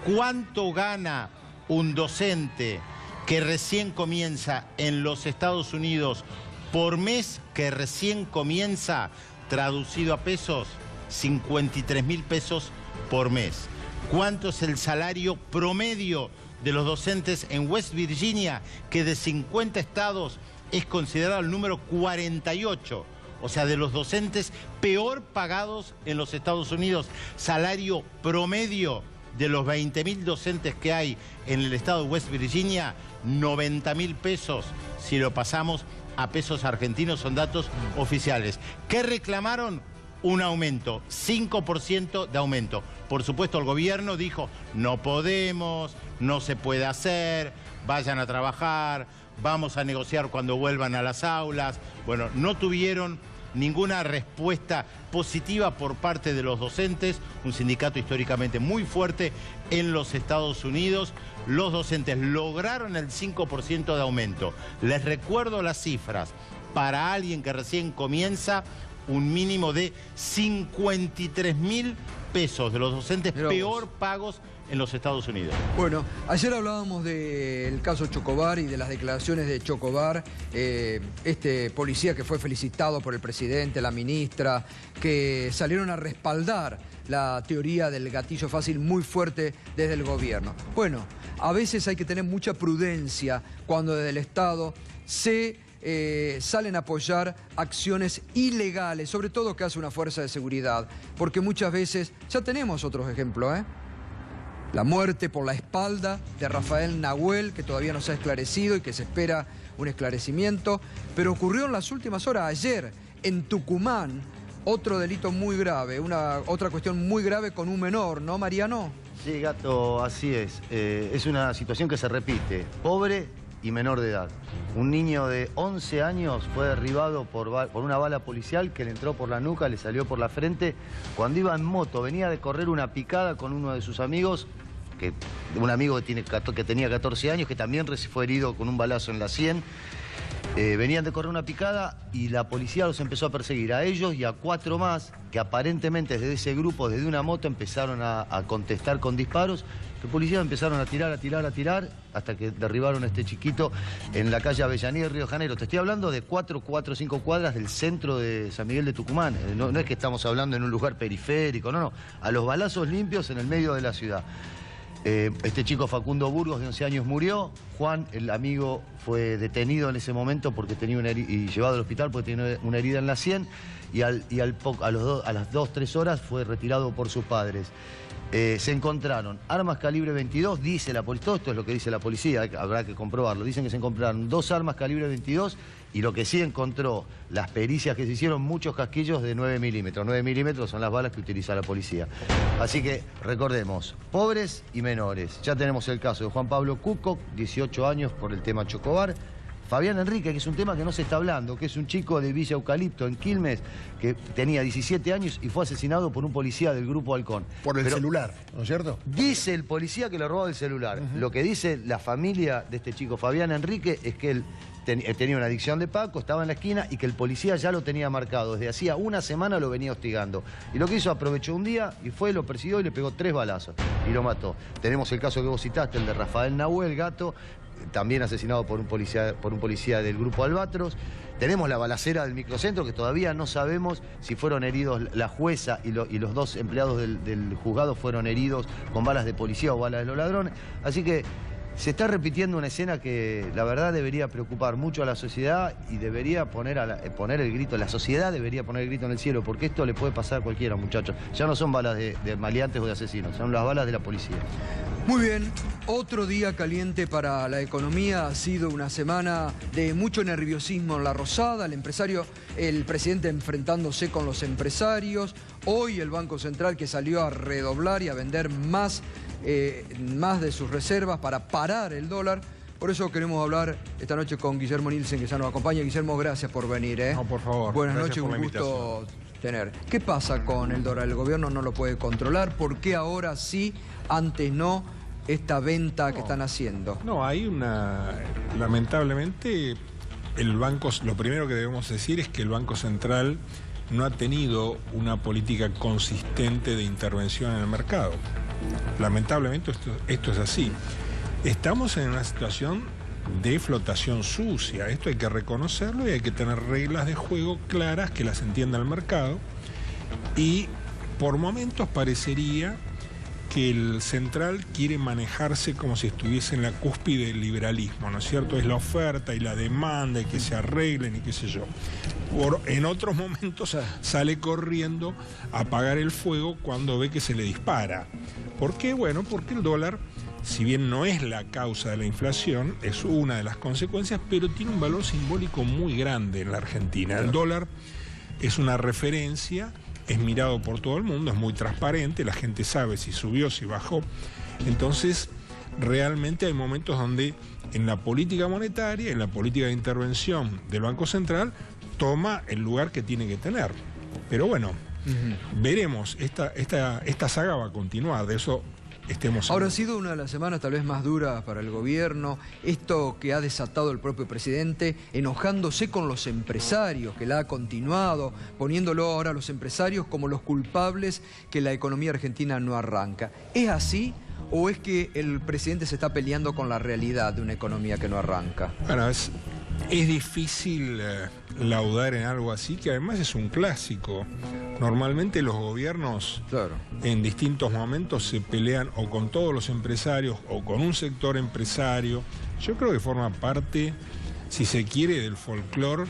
¿Cuánto gana un docente que recién comienza en los Estados Unidos por mes, que recién comienza, traducido a pesos? 53.000 pesos por mes. ¿Cuánto es el salario promedio de los docentes en West Virginia, que de 50 estados es considerado el número 48? O sea, de los docentes peor pagados en los Estados Unidos. Salario promedio de los 20.000 docentes que hay en el estado de West Virginia, 90.000 pesos. Si lo pasamos a pesos argentinos, son datos oficiales. ¿Qué reclamaron? un aumento, 5% de aumento. Por supuesto, el gobierno dijo, no podemos, no se puede hacer, vayan a trabajar, vamos a negociar cuando vuelvan a las aulas. Bueno, no tuvieron ninguna respuesta positiva por parte de los docentes, un sindicato históricamente muy fuerte en los Estados Unidos. Los docentes lograron el 5% de aumento. Les recuerdo las cifras. Para alguien que recién comienza, un mínimo de 53.000 pesos de los docentes peor pagos en los Estados Unidos. Bueno, ayer hablábamos del caso Chocobar y de las declaraciones de Chocobar, este policía que fue felicitado por el presidente, la ministra, que salieron a respaldar la teoría del gatillo fácil muy fuerte desde el gobierno. Bueno, a veces hay que tener mucha prudencia cuando desde el Estado se salen a apoyar acciones ilegales, sobre todo que hace una fuerza de seguridad, porque muchas veces, ya tenemos otros ejemplos, la muerte por la espalda de Rafael Nahuel, que todavía no se ha esclarecido y que se espera un esclarecimiento, pero ocurrió en las últimas horas, ayer, en Tucumán, otro delito muy grave, otra cuestión muy grave con un menor, ¿no, Mariano? Sí, Gato, así es. Es una situación que se repite, pobre y menor de edad. Un niño de 11 años fue derribado por una bala policial que le entró por la nuca, le salió por la frente. Cuando iba en moto, venía de correr una picada con uno de sus amigos, un amigo que tenía 14 años, que también fue herido con un balazo en la sien. Venían de correr una picada y la policía los empezó a perseguir a ellos y a 4 más que aparentemente desde ese grupo, desde una moto, empezaron a contestar con disparos. Los policías empezaron a tirar hasta que derribaron a este chiquito en la calle Avellaneda, Río de Janeiro. Te estoy hablando de 4 o 5 cuadras del centro de San Miguel de Tucumán. No es que estamos hablando en un lugar periférico, no. A los balazos limpios en el medio de la ciudad. Este chico Facundo Burgos, de 11 años, murió. Juan, el amigo, fue detenido en ese momento porque tenía y llevado al hospital porque tenía una herida en la sien y a las 2-3 horas fue retirado por sus padres. Se encontraron armas calibre 22, dice la policía, todo esto es lo que dice la policía, habrá que comprobarlo. Dicen que se encontraron 2 armas calibre 22 y lo que sí encontró, las pericias que se hicieron, muchos casquillos de 9 milímetros. 9 milímetros son las balas que utiliza la policía. Así que recordemos, pobres y menores. Ya tenemos el caso de Juan Pablo Cuco, 18 años por el tema Chocobar. Fabián Enrique, que es un tema que no se está hablando, que es un chico de Villa Eucalipto, en Quilmes, que tenía 17 años y fue asesinado por un policía del Grupo Halcón. Por el celular, ¿no es cierto? Dice el policía que le robó el celular. Lo que dice la familia de este chico, Fabián Enrique, es que él tenía una adicción de Paco, estaba en la esquina y que el policía ya lo tenía marcado. Desde hacía una semana lo venía hostigando. Y lo que hizo, aprovechó un día y fue, lo persiguió y le pegó 3 balazos y lo mató. Tenemos el caso que vos citaste, el de Rafael Nahuel, Gato, también asesinado por un policía del Grupo Albatros. Tenemos la balacera del microcentro, que todavía no sabemos si fueron heridos la jueza y los 2 empleados del juzgado fueron heridos con balas de policía o balas de los ladrones. Así que se está repitiendo una escena que la verdad debería preocupar mucho a la sociedad y debería poner el grito, la sociedad debería poner el grito en el cielo, porque esto le puede pasar a cualquiera, muchachos. Ya no son balas de maleantes o de asesinos, son las balas de la policía. Muy bien, otro día caliente para la economía. Ha sido una semana de mucho nerviosismo en La Rosada, el presidente enfrentándose con los empresarios. Hoy el Banco Central que salió a redoblar y a vender más de sus reservas para parar el dólar. Por eso queremos hablar esta noche con Guillermo Nielsen, que ya nos acompaña. Guillermo, gracias por venir. No, por favor. Buenas noches, un gusto tener. ¿Qué pasa con el dólar? El gobierno no lo puede controlar. ¿Por qué ahora sí, antes no, esta venta que están haciendo? No, hay lamentablemente, lo primero que debemos decir es que el Banco Central no ha tenido una política consistente de intervención en el mercado. Lamentablemente esto es así. Estamos en una situación de flotación sucia. Esto hay que reconocerlo y hay que tener reglas de juego claras que las entienda el mercado. Y por momentos parecería que el central quiere manejarse como si estuviese en la cúspide del liberalismo, ¿no es cierto? Es la oferta y la demanda y que se arreglen y qué sé yo. En otros momentos sale corriendo a apagar el fuego cuando ve que se le dispara. ¿Por qué? Bueno, porque el dólar, si bien no es la causa de la inflación, es una de las consecuencias, pero tiene un valor simbólico muy grande en la Argentina. El dólar es una referencia es mirado por todo el mundo, es muy transparente, la gente sabe si subió, si bajó. Entonces, realmente hay momentos donde en la política monetaria, en la política de intervención del Banco Central, toma el lugar que tiene que tener. Pero bueno, veremos, esta saga va a continuar, de eso estemos Ahora ha seguros. sido una de las semanas tal vez más duras para el gobierno, esto que ha desatado el propio presidente, enojándose con los empresarios, que la ha continuado, poniéndolo ahora a los empresarios como los culpables que la economía argentina no arranca. ¿Es así o es que el presidente se está peleando con la realidad de una economía que no arranca? Bueno, es difícil laudar en algo así, que además es un clásico. Normalmente los gobiernos en distintos momentos se pelean o con todos los empresarios o con un sector empresario. Yo creo que forma parte, si se quiere, del folclore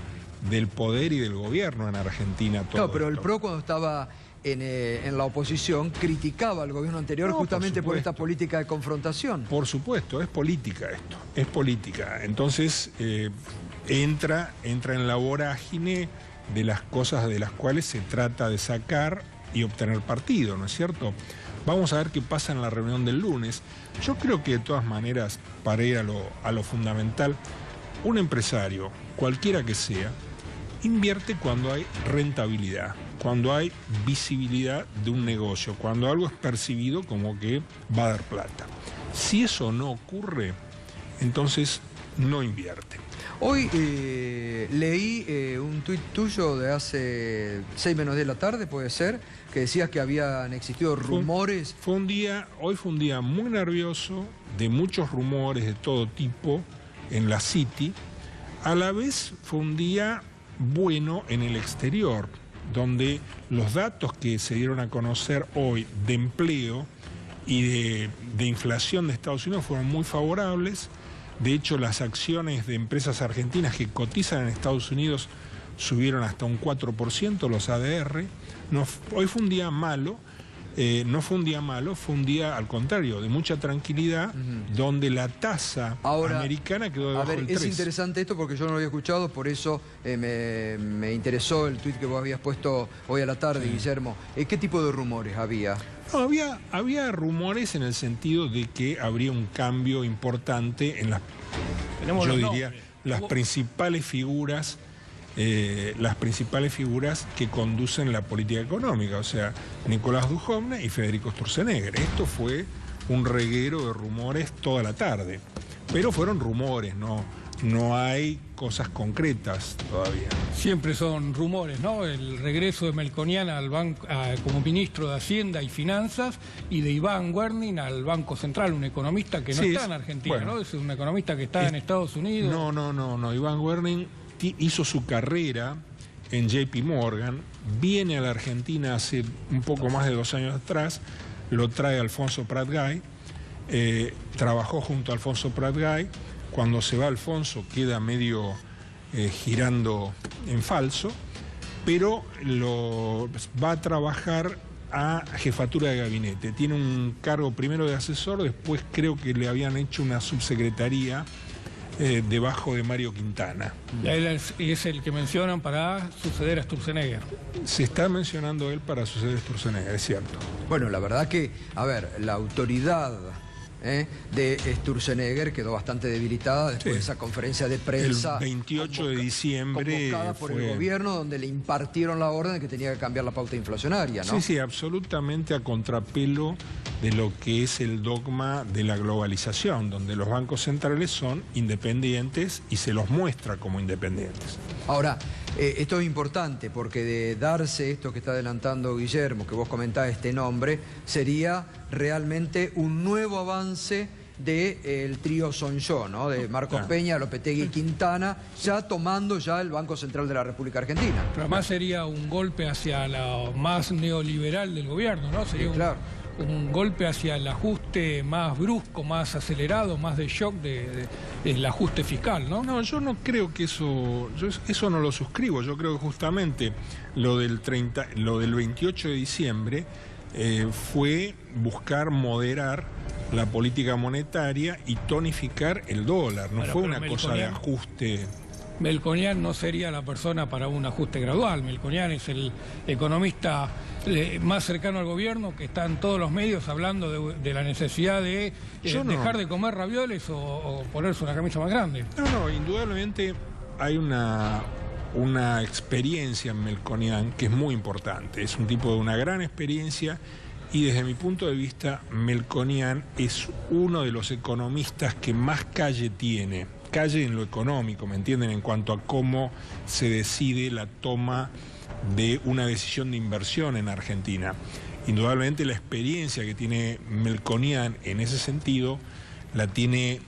del poder y del gobierno en Argentina. Todo Claro, pero el esto. PRO cuando estaba en la oposición criticaba al gobierno anterior justamente por esta política de confrontación. Por supuesto, es política esto, es política. Entonces entra en la vorágine de las cosas de las cuales se trata de sacar y obtener partido, ¿no es cierto? Vamos a ver qué pasa en la reunión del lunes. Yo creo que de todas maneras, para ir a lo fundamental, un empresario, cualquiera que sea, invierte cuando hay rentabilidad, cuando hay visibilidad de un negocio, cuando algo es percibido como que va a dar plata. Si eso no ocurre, entonces no invierte. Hoy leí un tuit tuyo de hace 6 menos de la tarde, puede ser, que decías que habían existido rumores. Hoy fue un día muy nervioso, de muchos rumores de todo tipo en la City. A la vez fue un día bueno en el exterior, donde los datos que se dieron a conocer hoy de empleo y de inflación de Estados Unidos fueron muy favorables. De hecho, las acciones de empresas argentinas que cotizan en Estados Unidos subieron hasta un 4%, los ADR. Hoy fue un día malo, no fue un día malo, fue un día al contrario, de mucha tranquilidad, donde la tasa americana quedó debajo del 3. Es interesante esto porque yo no lo había escuchado, por eso me interesó el tuit que vos habías puesto hoy a la tarde, Guillermo. ¿Qué tipo de rumores había? No, había rumores en el sentido de que habría un cambio importante en las principales figuras que conducen la política económica, o sea, Nicolás Dujovne y Federico Sturzenegger. Esto fue un reguero de rumores toda la tarde, pero fueron rumores, no hay cosas concretas todavía. Siempre son rumores, ¿no? El regreso de Melconian al como ministro de Hacienda y Finanzas y de Iván Werning al Banco Central, un economista que no está en Argentina, bueno, ¿no? Es un economista que está en Estados Unidos. No. Iván Werning hizo su carrera en JP Morgan, viene a la Argentina hace un poco más de 2 años atrás, lo trae Alfonso Prat-Gay, trabajó junto a Alfonso Prat-Gay. Cuando se va Alfonso queda medio girando en falso, pero va a trabajar a jefatura de gabinete. Tiene un cargo primero de asesor, después creo que le habían hecho una subsecretaría debajo de Mario Quintana. Él es el que mencionan para suceder a Sturzenegger. Se está mencionando él para suceder a Sturzenegger, es cierto. Bueno, la verdad que, a ver, la autoridad de Sturzenegger quedó bastante debilitada después de esa conferencia de prensa. El 28 de diciembre convocada por el gobierno, donde le impartieron la orden de que tenía que cambiar la pauta inflacionaria, ¿no? Sí, absolutamente a contrapelo de lo que es el dogma de la globalización, donde los bancos centrales son independientes y se los muestra como independientes. Ahora, esto es importante porque de darse esto que está adelantando Guillermo, que vos comentás este nombre, sería realmente un nuevo avance del trío Son-Yo, ¿no? De Marcos Peña, Lopetegui y Quintana, ya tomando ya el Banco Central de la República Argentina. Pero además sería un golpe hacia lo más neoliberal del gobierno, ¿no? Sería un golpe hacia el ajuste más brusco, más acelerado, más de shock del ajuste fiscal, ¿no? No, yo no creo que eso no lo suscribo. Yo creo que justamente lo del 28 de diciembre fue buscar moderar la política monetaria y tonificar el dólar. No fue una cosa de ajuste. Melconian no sería la persona para un ajuste gradual. Melconian es el economista más cercano al gobierno, que está en todos los medios hablando de la necesidad de dejar de comer ravioles o ponerse una camisa más grande. No, indudablemente hay una experiencia en Melconian que es muy importante. Es un tipo de una gran experiencia y desde mi punto de vista Melconian es uno de los economistas que más calle tiene. Calle en lo económico, ¿me entienden? En cuanto a cómo se decide la toma de una decisión de inversión en Argentina. Indudablemente la experiencia que tiene Melconian en ese sentido la tiene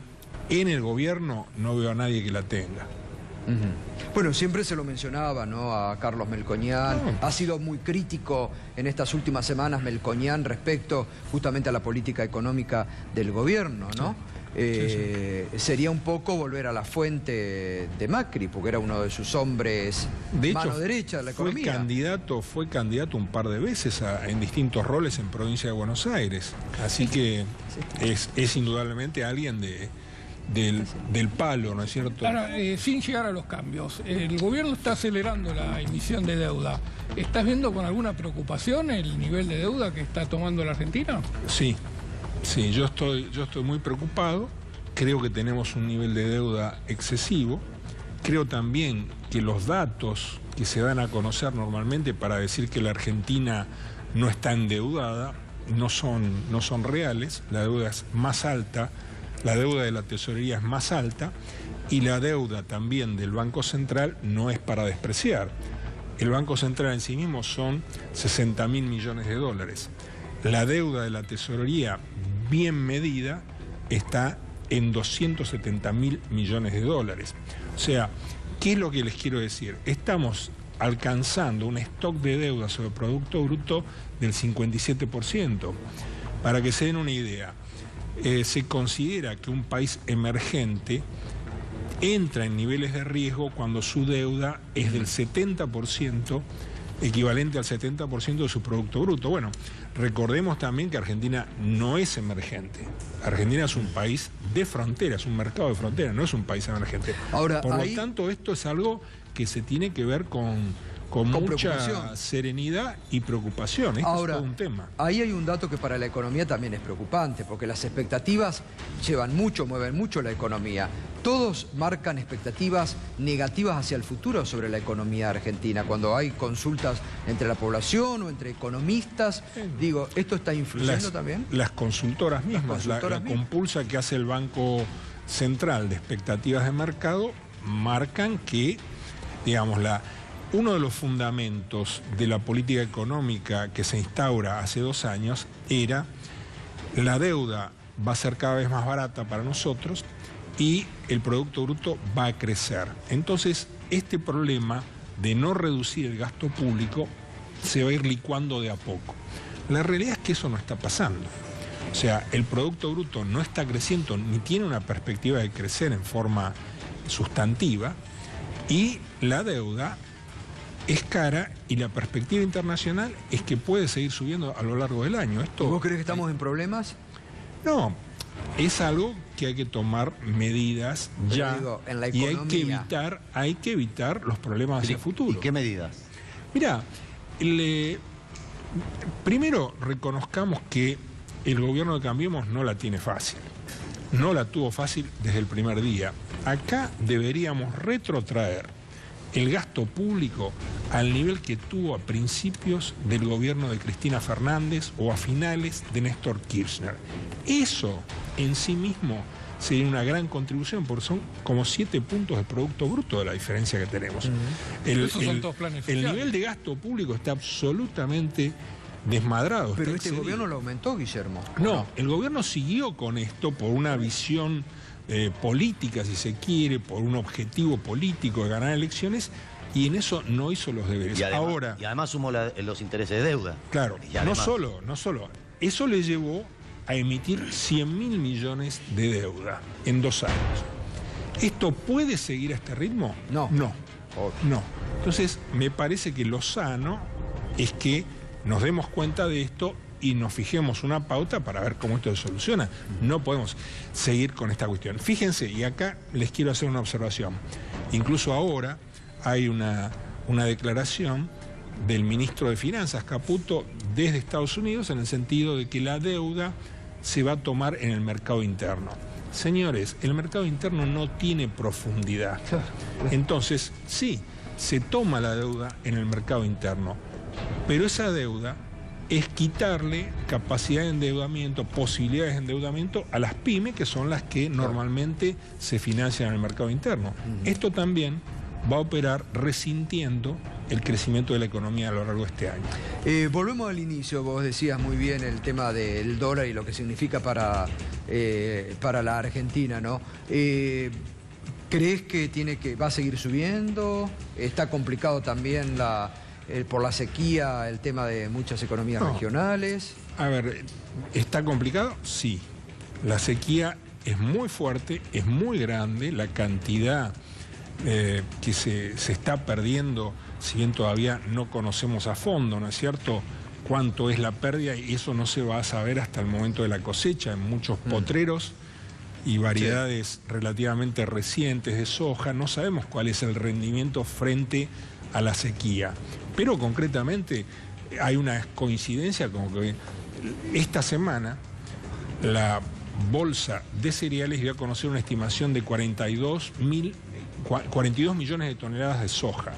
en el gobierno, no veo a nadie que la tenga. Bueno, siempre se lo mencionaba, ¿no?, a Carlos Melconian. Ha sido muy crítico en estas últimas semanas Melconian respecto justamente a la política económica del gobierno, ¿no? Sería un poco volver a la fuente de Macri, porque era uno de sus hombres de mano derecha de la economía. Fue candidato un par de veces en distintos roles en provincia de Buenos Aires. Así que es indudablemente alguien del palo, ¿no es cierto? Ahora, sin llegar a los cambios, el gobierno está acelerando la emisión de deuda. ¿Estás viendo con alguna preocupación el nivel de deuda que está tomando la Argentina? Sí, yo estoy muy preocupado. Creo que tenemos un nivel de deuda excesivo. Creo también que los datos que se dan a conocer normalmente para decir que la Argentina no está endeudada no son reales. La deuda es más alta. La deuda de la tesorería es más alta y la deuda también del Banco Central no es para despreciar. El Banco Central en sí mismo son 60.000 millones de dólares. La deuda de la tesorería bien medida está en 270.000 millones de dólares. O sea, ¿qué es lo que les quiero decir? Estamos alcanzando un stock de deuda sobre el Producto Bruto del 57%. Para que se den una idea, se considera que un país emergente entra en niveles de riesgo cuando su deuda es del 70%, equivalente al 70% de su Producto Bruto. Bueno, recordemos también que Argentina no es emergente. Argentina es un país de frontera, es un mercado de frontera, no es un país emergente. Ahora, por lo tanto, esto es algo que se tiene que ver con mucha serenidad y preocupación. Esto es todo un tema. Ahí hay un dato que para la economía también es preocupante, porque las expectativas mueven mucho la economía. Todos marcan expectativas negativas hacia el futuro sobre la economía argentina. Cuando hay consultas entre la población o entre economistas, digo, ¿esto está influyendo también? Las consultoras mismas, la compulsa que hace el Banco Central de expectativas de mercado, marcan que, digamos, uno de los fundamentos de la política económica que se instaura hace 2 años era la deuda va a ser cada vez más barata para nosotros y el Producto Bruto va a crecer. Entonces, este problema de no reducir el gasto público se va a ir licuando de a poco. La realidad es que eso no está pasando. O sea, el Producto Bruto no está creciendo ni tiene una perspectiva de crecer en forma sustantiva y la deuda es cara y la perspectiva internacional es que puede seguir subiendo a lo largo del año. ¿Vos crees que estamos en problemas? No, es algo que hay que tomar medidas ya. Digo, en la y economía. hay que evitar los problemas hacia el futuro. ¿Y qué medidas? Mirá, primero reconozcamos que el gobierno de Cambiemos no la tiene fácil. No la tuvo fácil desde el primer día. Acá deberíamos retrotraer el gasto público al nivel que tuvo a principios del gobierno de Cristina Fernández o a finales de Néstor Kirchner. Eso en sí mismo sería una gran contribución, porque son como 7 puntos de Producto Bruto de la diferencia que tenemos. El nivel de gasto público está absolutamente desmadrado. Pero este gobierno lo aumentó, Guillermo. No, el gobierno siguió con esto por una visión política, si se quiere, por un objetivo político de ganar elecciones, y en eso no hizo los deberes. Y además sumó los intereses de deuda. Claro, no solo. Eso le llevó a emitir 100.000 millones de deuda en 2 años. ¿Esto puede seguir a este ritmo? No. Entonces, me parece que lo sano es que nos demos cuenta de esto y nos fijemos una pauta para ver cómo esto se soluciona. No podemos seguir con esta cuestión. Fíjense, y acá les quiero hacer una observación. Incluso ahora hay una declaración del ministro de Finanzas, Caputo, desde Estados Unidos, en el sentido de que la deuda se va a tomar en el mercado interno. Señores, el mercado interno no tiene profundidad. Entonces, sí, se toma la deuda en el mercado interno, pero esa deuda es quitarle capacidad de endeudamiento, posibilidades de endeudamiento a las pymes, que son las que normalmente se financian en el mercado interno. Esto también va a operar resintiendo el crecimiento de la economía a lo largo de este año. Volvemos al inicio, vos decías muy bien el tema del dólar y lo que significa para la Argentina, ¿no? ¿Crees que va a seguir subiendo? ¿Está complicado también por la sequía el tema de muchas economías regionales? A ver, ¿está complicado? Sí. La sequía es muy fuerte, es muy grande, la cantidad que se está perdiendo, si bien todavía no conocemos a fondo, ¿no es cierto?, cuánto es la pérdida, y eso no se va a saber hasta el momento de la cosecha. En muchos potreros y variedades relativamente recientes de soja no sabemos cuál es el rendimiento frente a la sequía. Pero concretamente hay una coincidencia como que esta semana la bolsa de cereales dio a conocer una estimación de 42 millones de toneladas de soja.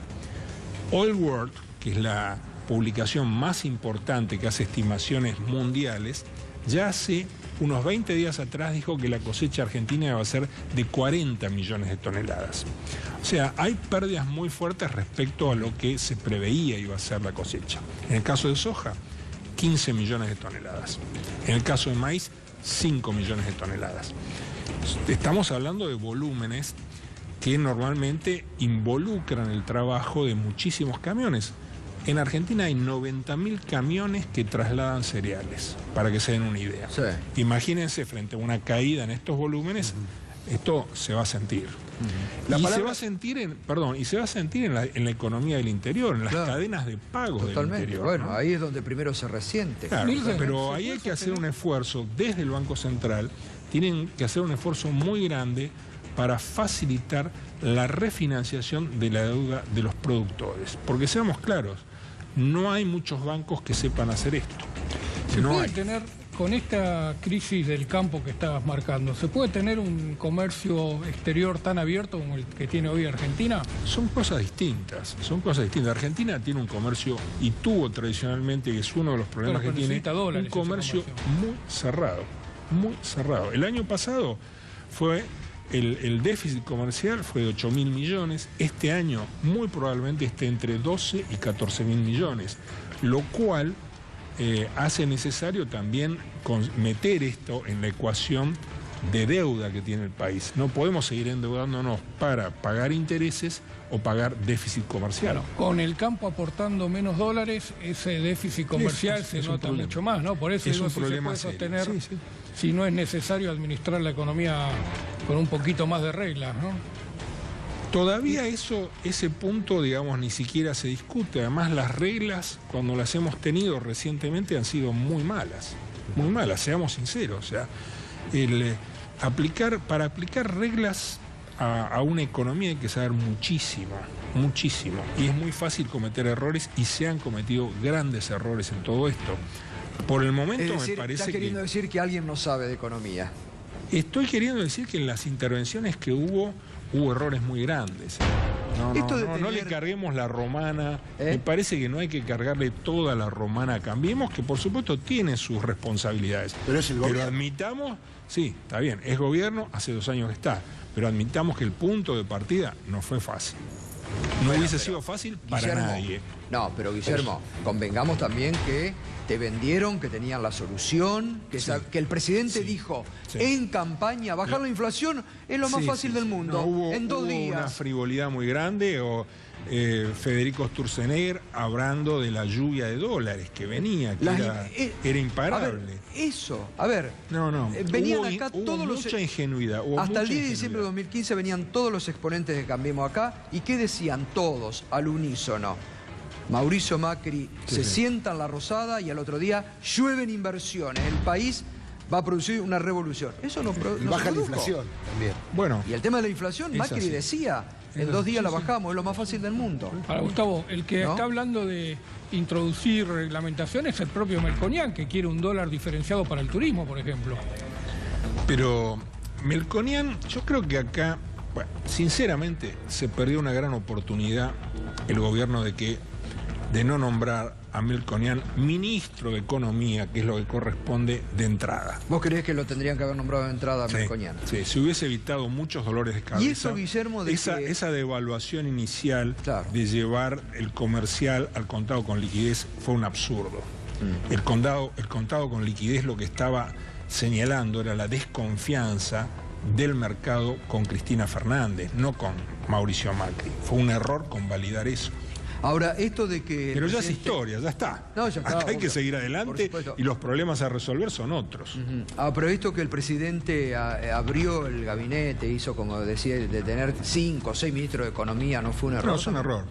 Oil World, que es la publicación más importante que hace estimaciones mundiales, ya hace unos 20 días atrás dijo que la cosecha argentina va a ser de 40 millones de toneladas. O sea, hay pérdidas muy fuertes respecto a lo que se preveía iba a ser la cosecha. En el caso de soja, 15 millones de toneladas. En el caso de maíz, 5 millones de toneladas. Estamos hablando de volúmenes que normalmente involucran el trabajo de muchísimos camiones. En Argentina hay 90.000 camiones que trasladan cereales, para que se den una idea. Sí. Imagínense, frente a una caída en estos volúmenes, esto se va a sentir. Se va a sentir en la economía del interior, en las cadenas de pago del interior. Bueno, ¿no? Ahí es donde primero se resiente. Claro, pero ahí hay que hacer un esfuerzo desde el Banco Central, tienen que hacer un esfuerzo muy grande para facilitar la refinanciación de la deuda de los productores. Porque seamos claros, no hay muchos bancos que sepan hacer esto. ¿Se puede tener, con esta crisis del campo que estabas marcando, se puede tener un comercio exterior tan abierto como el que tiene hoy Argentina? Son cosas distintas, Argentina tiene un comercio, y tuvo tradicionalmente, que es uno de los problemas que tiene, un comercio muy cerrado. El año pasado fue... El déficit comercial fue de 8.000 millones, este año muy probablemente esté entre 12 y 14.000 millones, lo cual hace necesario también meter esto en la ecuación de deuda que tiene el país. No podemos seguir endeudándonos para pagar intereses o pagar déficit comercial. Claro, con el campo aportando menos dólares, ese déficit comercial se nota mucho más, ¿no? Por eso es un si problema se puede sostener, si no es necesario administrar la economía con un poquito más de reglas, ¿no? Todavía ese punto, digamos, ni siquiera se discute. Además, las reglas, cuando las hemos tenido recientemente, han sido muy malas, seamos sinceros. O sea, para aplicar reglas a una economía hay que saber muchísimo. Y es muy fácil cometer errores, y se han cometido grandes errores en todo esto. Por el momento me parece ¿Estás queriendo decir que alguien no sabe de economía? Estoy queriendo decir que en las intervenciones que hubo errores muy grandes. No le carguemos la romana. Me parece que no hay que cargarle toda la romana a Cambiemos, que por supuesto tiene sus responsabilidades. Pero es el gobierno. Pero admitamos, sí, está bien, es gobierno, hace 2 años que está, pero admitamos que el punto de partida no fue fácil. No hubiese sido fácil para nadie. No, pero Guillermo, convengamos también que te vendieron que tenían la solución, que el presidente dijo en campaña, bajar la inflación es lo más fácil del mundo, en 2 días. Hubo una frivolidad muy grande, Federico Sturzenegger hablando de la lluvia de dólares que venía, que era imparable. Venían acá todos los... mucha ingenuidad. Hasta el 10 de diciembre de 2015 venían todos los exponentes de Cambiemos acá, y ¿qué decían todos al unísono? Mauricio Macri se sienta en la Rosada y al otro día llueven inversiones. El país va a producir una revolución. Eso no, Y no baja se la produjo. inflación también. Bueno, Y el tema de la inflación, Es Macri así. decía, en 2 días la bajamos, es lo más fácil del mundo. Para Gustavo, el que ¿No? está hablando de introducir reglamentaciones es el propio Melconian, que quiere un dólar diferenciado para el turismo, por ejemplo. pero Melconian, yo creo que acá, bueno, sinceramente, se perdió una gran oportunidad el gobierno de no nombrar a Melconian ministro de Economía, que es lo que corresponde de entrada. ¿Vos creés que lo tendrían que haber nombrado de entrada a Melconian? Sí, se hubiese evitado muchos dolores de cabeza. Y eso, Guillermo, de que... esa devaluación inicial Claro. de llevar el comercial al contado con liquidez fue un absurdo. El contado con liquidez lo que estaba señalando era la desconfianza del mercado con Cristina Fernández, no con Mauricio Macri. Fue un error convalidar eso. Ahora, esto de que... el Pero ya es presidente- historia, ya está. No, ya está, Acá hay obvio. que seguir Por adelante supuesto. y los problemas a resolver son otros. Pero esto que el presidente abrió el gabinete, hizo como decía, de tener 5 o 6 ministros de Economía, ¿no fue un error? No, es un error.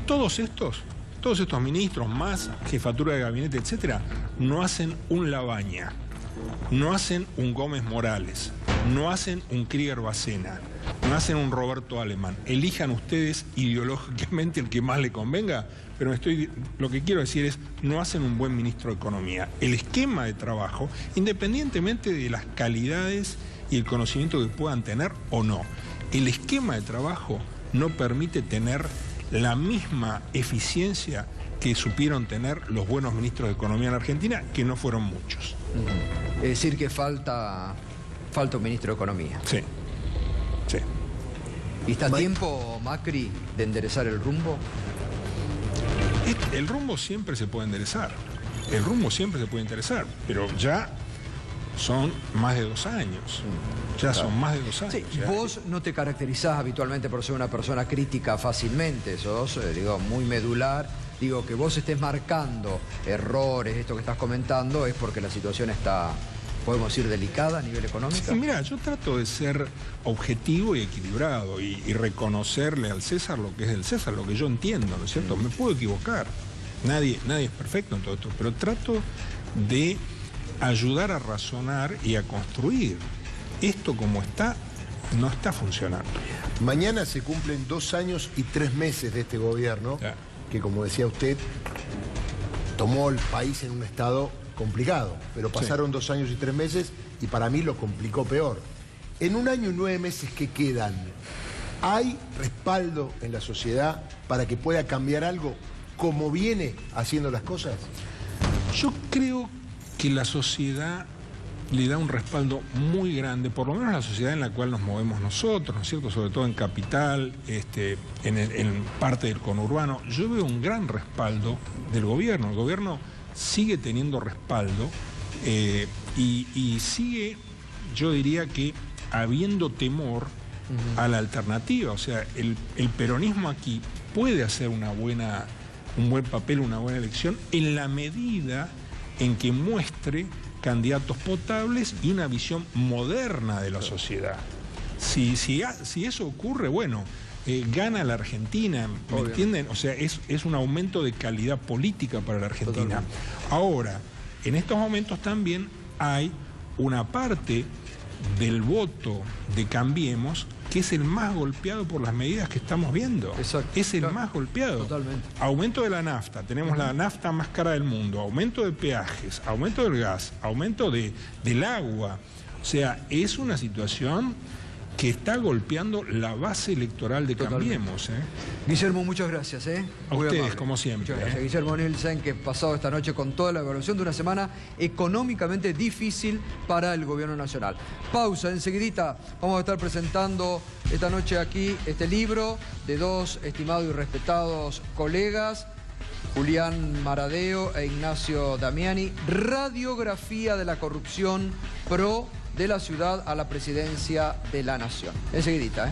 Todos estos ministros, más jefatura de gabinete, etcétera, no hacen un Labaña, no hacen un Gómez Morales, no hacen un Krieger Bacena, no hacen un Roberto Alemán. Elijan ustedes ideológicamente el que más le convenga, pero lo que quiero decir es, no hacen un buen ministro de Economía. El esquema de trabajo, independientemente de las calidades y el conocimiento que puedan tener o no, el esquema de trabajo no permite tener la misma eficiencia que supieron tener los buenos ministros de Economía en Argentina, que no fueron muchos. Es decir, que falta un ministro de Economía. Sí, sí. ¿Y está a tiempo, Macri, de enderezar el rumbo? El rumbo siempre se puede enderezar. El rumbo siempre se puede enderezar, pero ya son más de 2 años. Ya son más de 2 años. Sí, Ya. vos no te caracterizás habitualmente por ser una persona crítica fácilmente, sos, muy medular. Digo, que vos estés marcando errores, esto que estás comentando, es porque la situación está, podemos decir, delicada a nivel económico. Sí, mira, yo trato de ser objetivo y equilibrado y reconocerle al César lo que es del César, lo que yo entiendo, ¿no es cierto? Me puedo equivocar. Nadie es perfecto en todo esto, pero trato de ayudar a razonar y a construir. Esto como está, no está funcionando. Mañana se cumplen 2 años y 3 meses de este gobierno, Ya. que como decía usted, tomó el país en un estado complicado, pero pasaron 2 años y 3 meses y para mí lo complicó peor. En 1 año y 9 meses que quedan, ¿hay respaldo en la sociedad para que pueda cambiar algo como viene haciendo las cosas? Yo creo que la sociedad le da un respaldo muy grande, por lo menos la sociedad en la cual nos movemos nosotros, ¿no es cierto? Sobre todo en Capital, en parte del conurbano. Yo veo un gran respaldo del gobierno. El gobierno sigue teniendo respaldo y sigue, yo diría que, habiendo temor a la alternativa. O sea, el peronismo aquí puede hacer un buen papel, una buena elección, en la medida en que muestre candidatos potables y una visión moderna de la sociedad. Si eso ocurre, bueno, gana la Argentina, ¿me entienden? O sea, es un aumento de calidad política para la Argentina. Totalmente. Ahora, en estos momentos también hay una parte del voto de Cambiemos que es el más golpeado por las medidas que estamos viendo. Exacto. Es el más golpeado. Totalmente. Aumento de la nafta, tenemos la nafta más cara del mundo, aumento de peajes, aumento del gas, aumento del agua. O sea, es una situación que está golpeando la base electoral de Cambiemos. Guillermo, muchas gracias. A Muy ustedes, amable. como siempre. Muchas gracias. Guillermo Nielsen, que pasado esta noche con toda la evaluación de una semana económicamente difícil para el gobierno nacional. Pausa, enseguidita vamos a estar presentando esta noche aquí este libro de 2 estimados y respetados colegas, Julián Maradeo e Ignacio Damiani, Radiografía de la corrupción pro de la ciudad a la presidencia de la nación. Enseguidita,